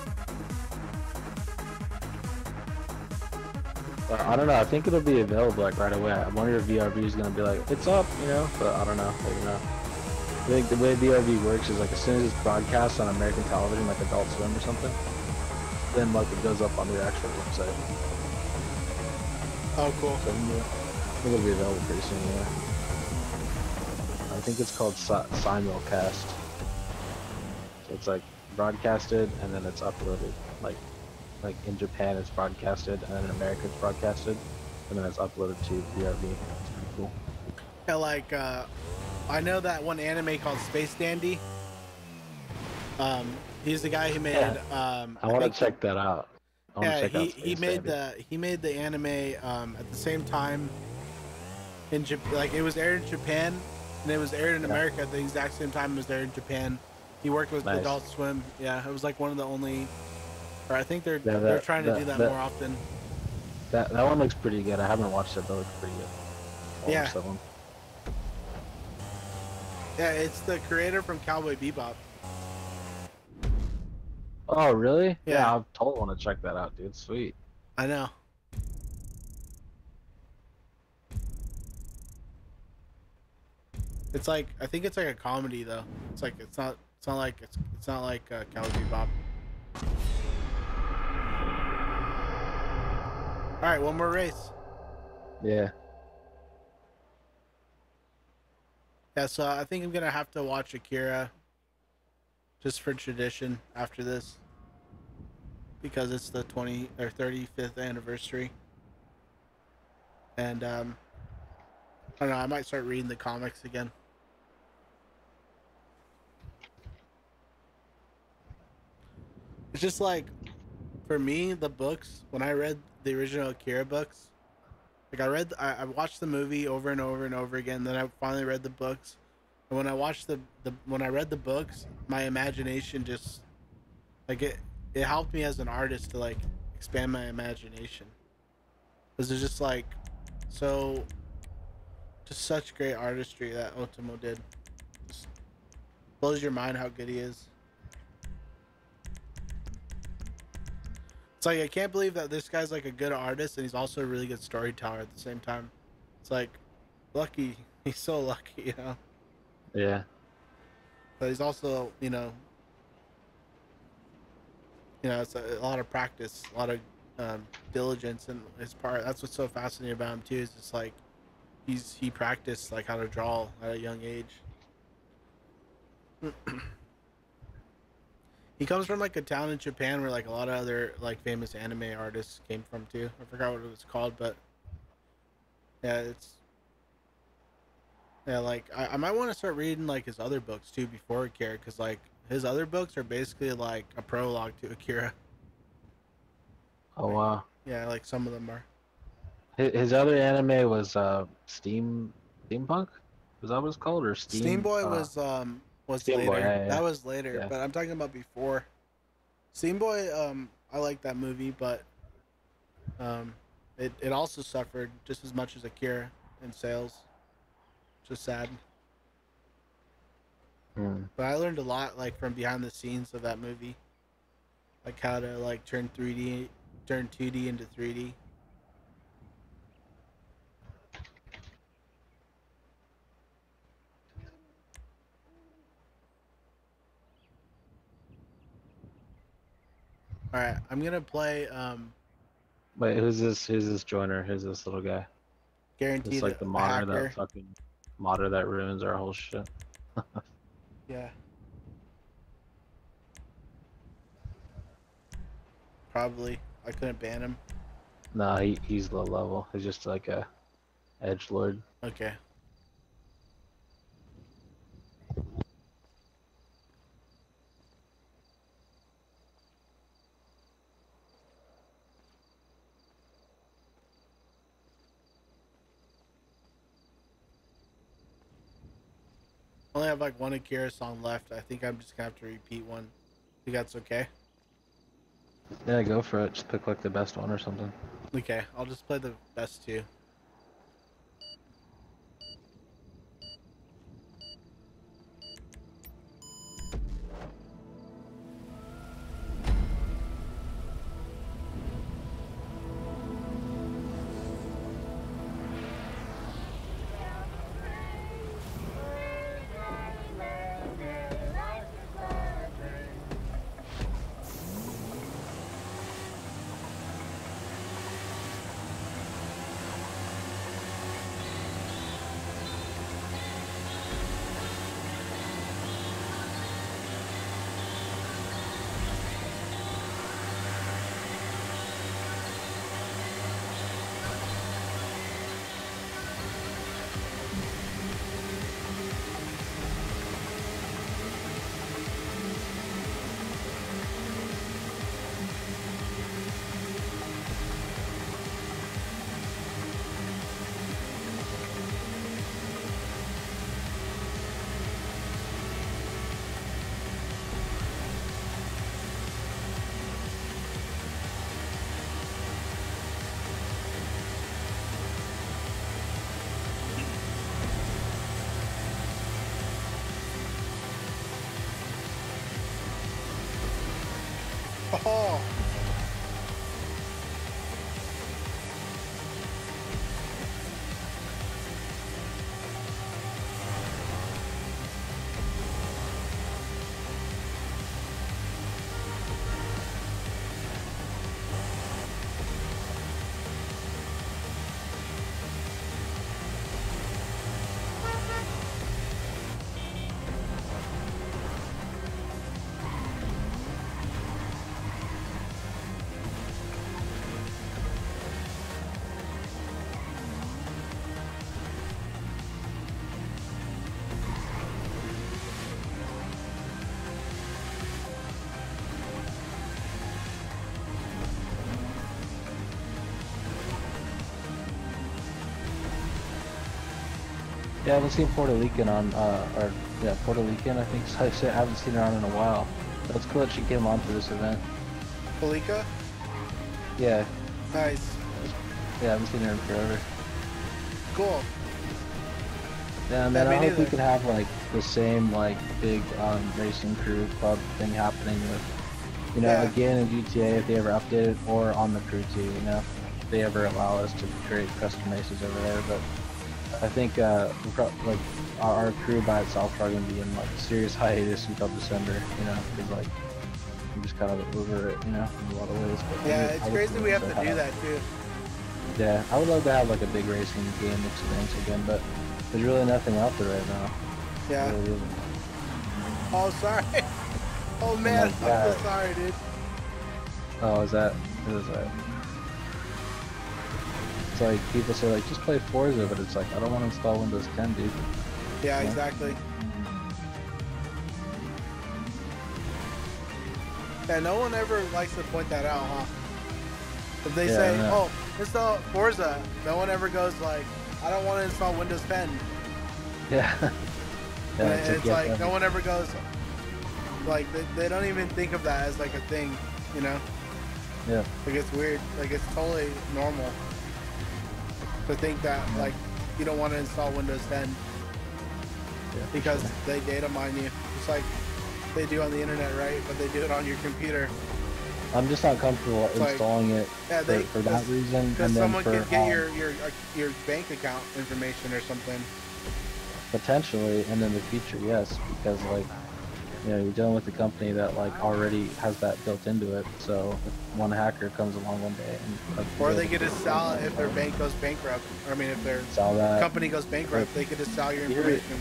I don't know. I think it'll be available like right away. One of your VRV is gonna be like, it's up, you know. But I don't know. Maybe not. I think the way VRV works is like as soon as it's broadcast on American television, like Adult Swim or something, then like it goes up on their actual website. Oh, cool. So I think it'll be available pretty soon. Yeah. I think it's called simulcast. So it's like broadcasted and then it's uploaded. Like in Japan it's broadcasted and then in America it's broadcasted and then it's uploaded to VRV. It's pretty cool. Yeah, like I know that one anime called Space Dandy. He's the guy who made. I want to check that out. Yeah, he made the anime at the same time in Japan. Like it was aired in Japan and it was aired in America at the exact same time it was aired in Japan. He worked with Adult Swim. Yeah, it was like one of the only. Or I think they're trying to do that more often. That one looks pretty good. I haven't watched it, but it looks pretty good. Yeah. Yeah, it's the creator from Cowboy Bebop. Oh, really? Yeah, I totally want to check that out, dude. Sweet. I know. It's like I think it's like a comedy though. It's like it's not like Cowboy Bebop. All right, one more race. Yeah. Yeah, so I think I'm gonna have to watch Akira just for tradition after this because it's the 35th anniversary, and I don't know. I might start reading the comics again. It's just like, for me, the books. When I read the original Akira books, like I watched the movie over and over and over again. Then I finally read the books, and when I watched when I read the books, my imagination just like it helped me as an artist to like expand my imagination. Because it's just like just such great artistry that Otomo did. Just blows your mind how good he is. It's like I can't believe that this guy's like a good artist and he's also a really good storyteller at the same time. It's like lucky. He's so lucky, you know. Yeah. But he's also, it's a lot of practice, a lot of diligence in his part. That's what's so fascinating about him too. Is just like he practiced like how to draw at a young age. He comes from like a town in Japan where like a lot of other like famous anime artists came from too. I forgot what it was called, but yeah, like I might want to start reading like his other books too before Akira, because like his other books are basically like a prologue to Akira. Oh wow. Yeah, like some of them are. His other anime was Steampunk? Was that what it's called? Or Steam Boy was Steam later. Boy, yeah. That was later, Yeah. but I'm talking about before. Steam Boy, I like that movie, but it also suffered just as much as Akira in sales. Just sad. But I learned a lot like from behind the scenes of that movie, like how to like turn 2D into 3D. All right, I'm gonna play. Wait, who's this joiner? Who's this little guy? Guaranteed. It's like the modder that fucking modder that ruins our whole shit. Yeah. Probably. I couldn't ban him. Nah, he's low level. He's just like a edgelord. Okay. I only have like one Akira song left. I think I'm just gonna have to repeat one. Think that's okay? Yeah, go for it. Just pick like the best one or something. Okay, I'll just play the best two. Oh. Yeah, I haven't seen Puerto Rican on, or, yeah, Puerto Rican, I think, so I haven't seen her on in a while. That's cool that she came on for this event. Palika? Yeah. Nice. Yeah, I haven't seen her in forever. Cool. Yeah, man, I hope we can have, like, the same, like, big, racing crew club thing happening with, you know, again in GTA if they ever update it, or on the crew too, you know, if they ever allow us to create custom races over there, but I think, like, our crew by itself probably gonna be in, like, serious hiatus until December, you know, because, like, I'm just kind of over it, you know, in a lot of ways. But yeah, it's crazy we have to do that too. Yeah, I would love to have, like, a big racing game experience again, but there's really nothing out there right now. Yeah. Really oh, sorry. Oh, man, I'm so sorry, dude. Oh, is that? It's like, people say, like, just play Forza, but it's like, I don't want to install Windows 10, dude. Yeah, exactly. Yeah, no one ever likes to point that out, huh? If they say, oh, install Forza, no one ever goes like, I don't want to install Windows 10. Yeah. Yeah, it's like no one ever goes, like, they don't even think of that as, like, a thing, you know? Yeah. Like, it's weird. Like, it's totally normal to think that, like, you don't want to install Windows 10 because they data mine you. Just like they do on the internet, right? But they do it on your computer. I'm just not comfortable installing it for that reason. Because someone could get your bank account information or something. Potentially, and in the future, yes, because, like, you know, you're dealing with a company that, like, already has that built into it. So if one hacker comes along one day and or they could just sell it if their bank goes bankrupt. I mean, if their company goes bankrupt, they could just sell your information.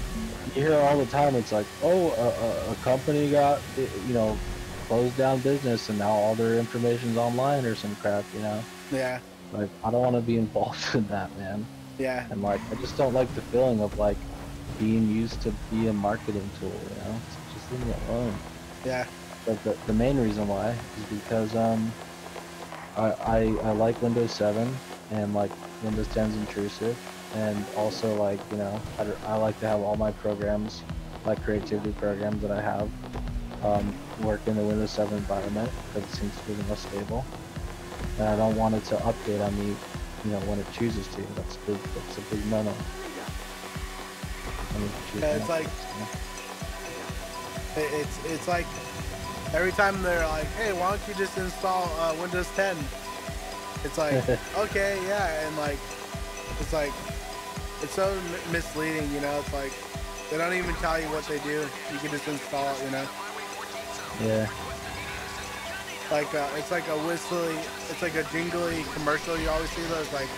You hear all the time, it's like, oh, a company got, you know, closed down business and now all their information's online or some crap, you know? Yeah. Like, I don't want to be involved in that, man. Yeah. And, like, I just don't like the feeling of, like, being used to be a marketing tool, you know? So just leave me alone. Yeah. But the main reason why is because, I like Windows 7 and, like, Windows 10's intrusive. And also, like, you know, I like to have all my programs, like creativity programs that I have, work in the Windows 7 environment because it seems to be the most stable. and I don't want it to update on me, you know, when it chooses to. That's a big no-no. Yeah, it's like it's like every time they're like, hey, why don't you just install Windows 10? It's like, okay, yeah, and like it's like it's so misleading, you know. It's like they don't even tell you what they do. You can just install it, you know. Yeah. Like it's like a whistly, it's like a jingly commercial. You always see those like.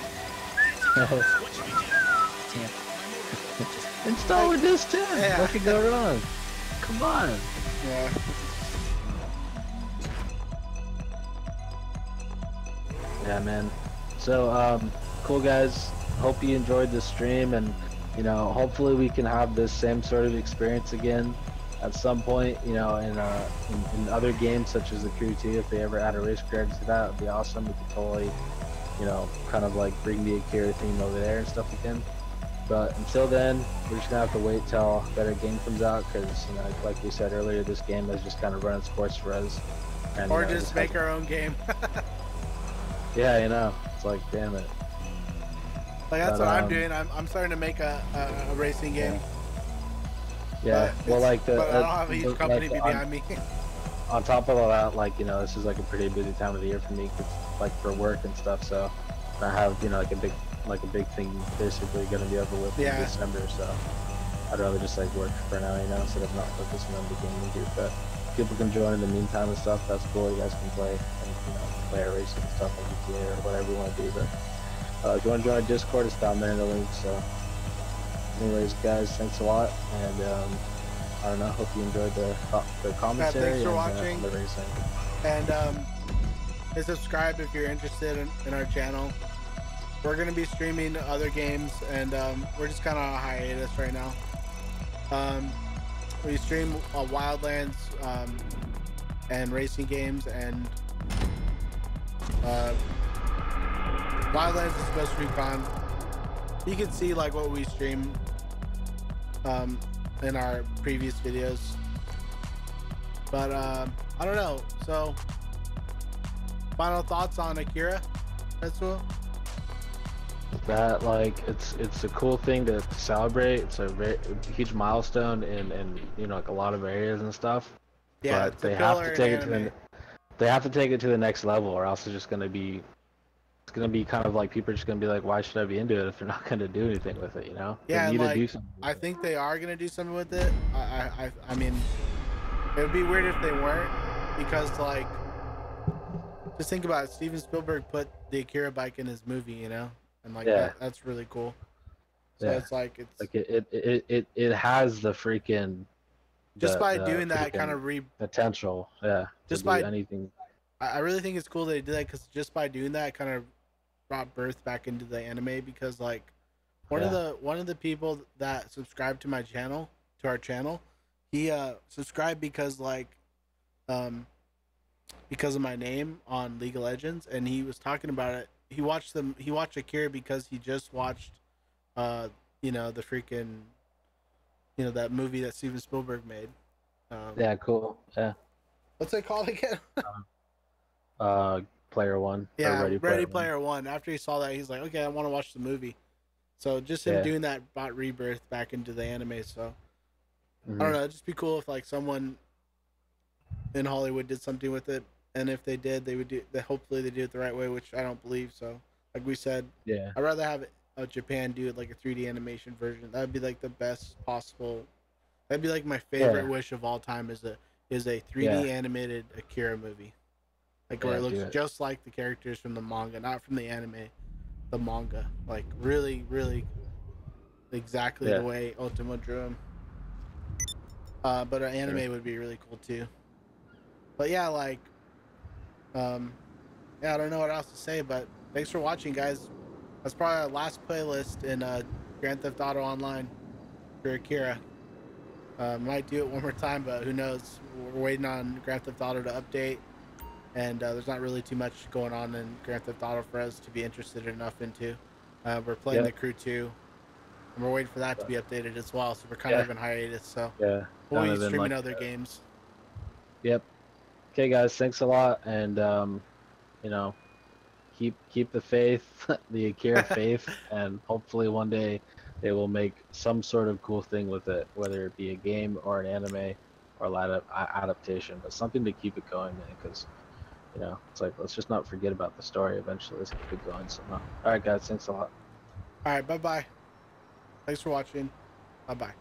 Install Windows 10. Yeah. What could go wrong? Come on. Yeah. Yeah, man. So, cool guys. Hope you enjoyed the stream, and you know, hopefully we can have this same sort of experience again at some point. You know, in other games such as the Crew 2, if they ever add a race card to that, it'd be awesome. We could totally, you know, kind of like bring the Akira theme over there and stuff again. But until then, we're just gonna have to wait till a better game comes out, because you know, like we said earlier, this game has just kind of run its course for us. And, or just make our own game. Yeah, you know, it's like, damn it. Like that's what I'm doing. I'm starting to make a racing game. Yeah, well, like but I don't have a huge company behind me. On top of all that, like, you know, this is like a pretty busy time of the year for me, cause, like, for work and stuff. So I have, you know, like a big thing basically gonna be over with in December. So I'd rather just like work for now, you know, instead of not focusing on the gaming group. But people can join in the meantime and stuff. That's cool. You guys can play and, you know, play a racing and stuff on GTA or whatever you want to do. But if you want to join our Discord, it's down there in the link. So anyways, guys, thanks a lot, and I don't know, hope you enjoyed the commentary. Thanks for watching, the racing. And subscribe if you're interested in our channel. We're gonna be streaming other games, and we're just kind of on a hiatus right now. We stream Wildlands and racing games, and Wildlands is supposed to be fun. You can see like what we stream in our previous videos, but I don't know. So, final thoughts on Akira? That's cool. That, like, it's a cool thing to celebrate. It's a very huge milestone in you know, like a lot of areas and stuff. Yeah, but they have to take it to they have to take it to the next level, or else it's just gonna be kind of like people are just gonna be like, why should I be into it if they're not gonna do anything with it, you know? Yeah, they need like, to do something I think they are gonna do something with it. I mean, it would be weird if they weren't, because like, just think about it. Steven Spielberg put the Akira bike in his movie, you know, and like that's really cool. So it's like it has the freaking just by doing that kind of potential, just by anything. I really think it's cool that they did that, because just by doing that, it kind of brought birth back into the anime. Because like one of the people that subscribed to my channel, to our channel, he subscribed because like because of my name on League of Legends, and he was talking about it. He watched Akira because he just watched you know, the freaking, you know, that movie that Steven Spielberg made. Yeah, cool. Yeah. What's it called again? Player One. Yeah, Ready Player One. After he saw that, he's like, okay, I want to watch the movie. So just him doing that brought rebirth back into the anime. So I don't know, it'd just be cool if like someone in Hollywood did something with it, and if they did, they would do. Hopefully, they do it the right way, which I don't believe. So, like we said, I'd rather have Japan do it like a 3D animation version. That would be like the best possible. That'd be like my favorite wish of all time is a 3D animated Akira movie, like where it looks just like the characters from the manga, not from the anime, the manga, like really, really exactly the way Ultimo drew him. But an anime would be really cool too. But yeah, like, I don't know what else to say. But thanks for watching, guys. That's probably our last playlist in Grand Theft Auto Online for Akira. Might do it one more time, but who knows? We're waiting on Grand Theft Auto to update, and there's not really too much going on in Grand Theft Auto for us to be interested enough into. We're playing the Crew 2, and we're waiting for that to be updated as well. So we're kind of in hiatus. So we'll be streaming other games. Yep. Okay, guys. Thanks a lot, and you know, keep the faith, the Akira faith, and hopefully one day they will make some sort of cool thing with it, whether it be a game or an anime or adaptation, but something to keep it going, man. Because it's like, let's just not forget about the story. Eventually, let's keep it going somehow. All right, guys, thanks a lot. All right, bye bye. Thanks for watching. Bye bye.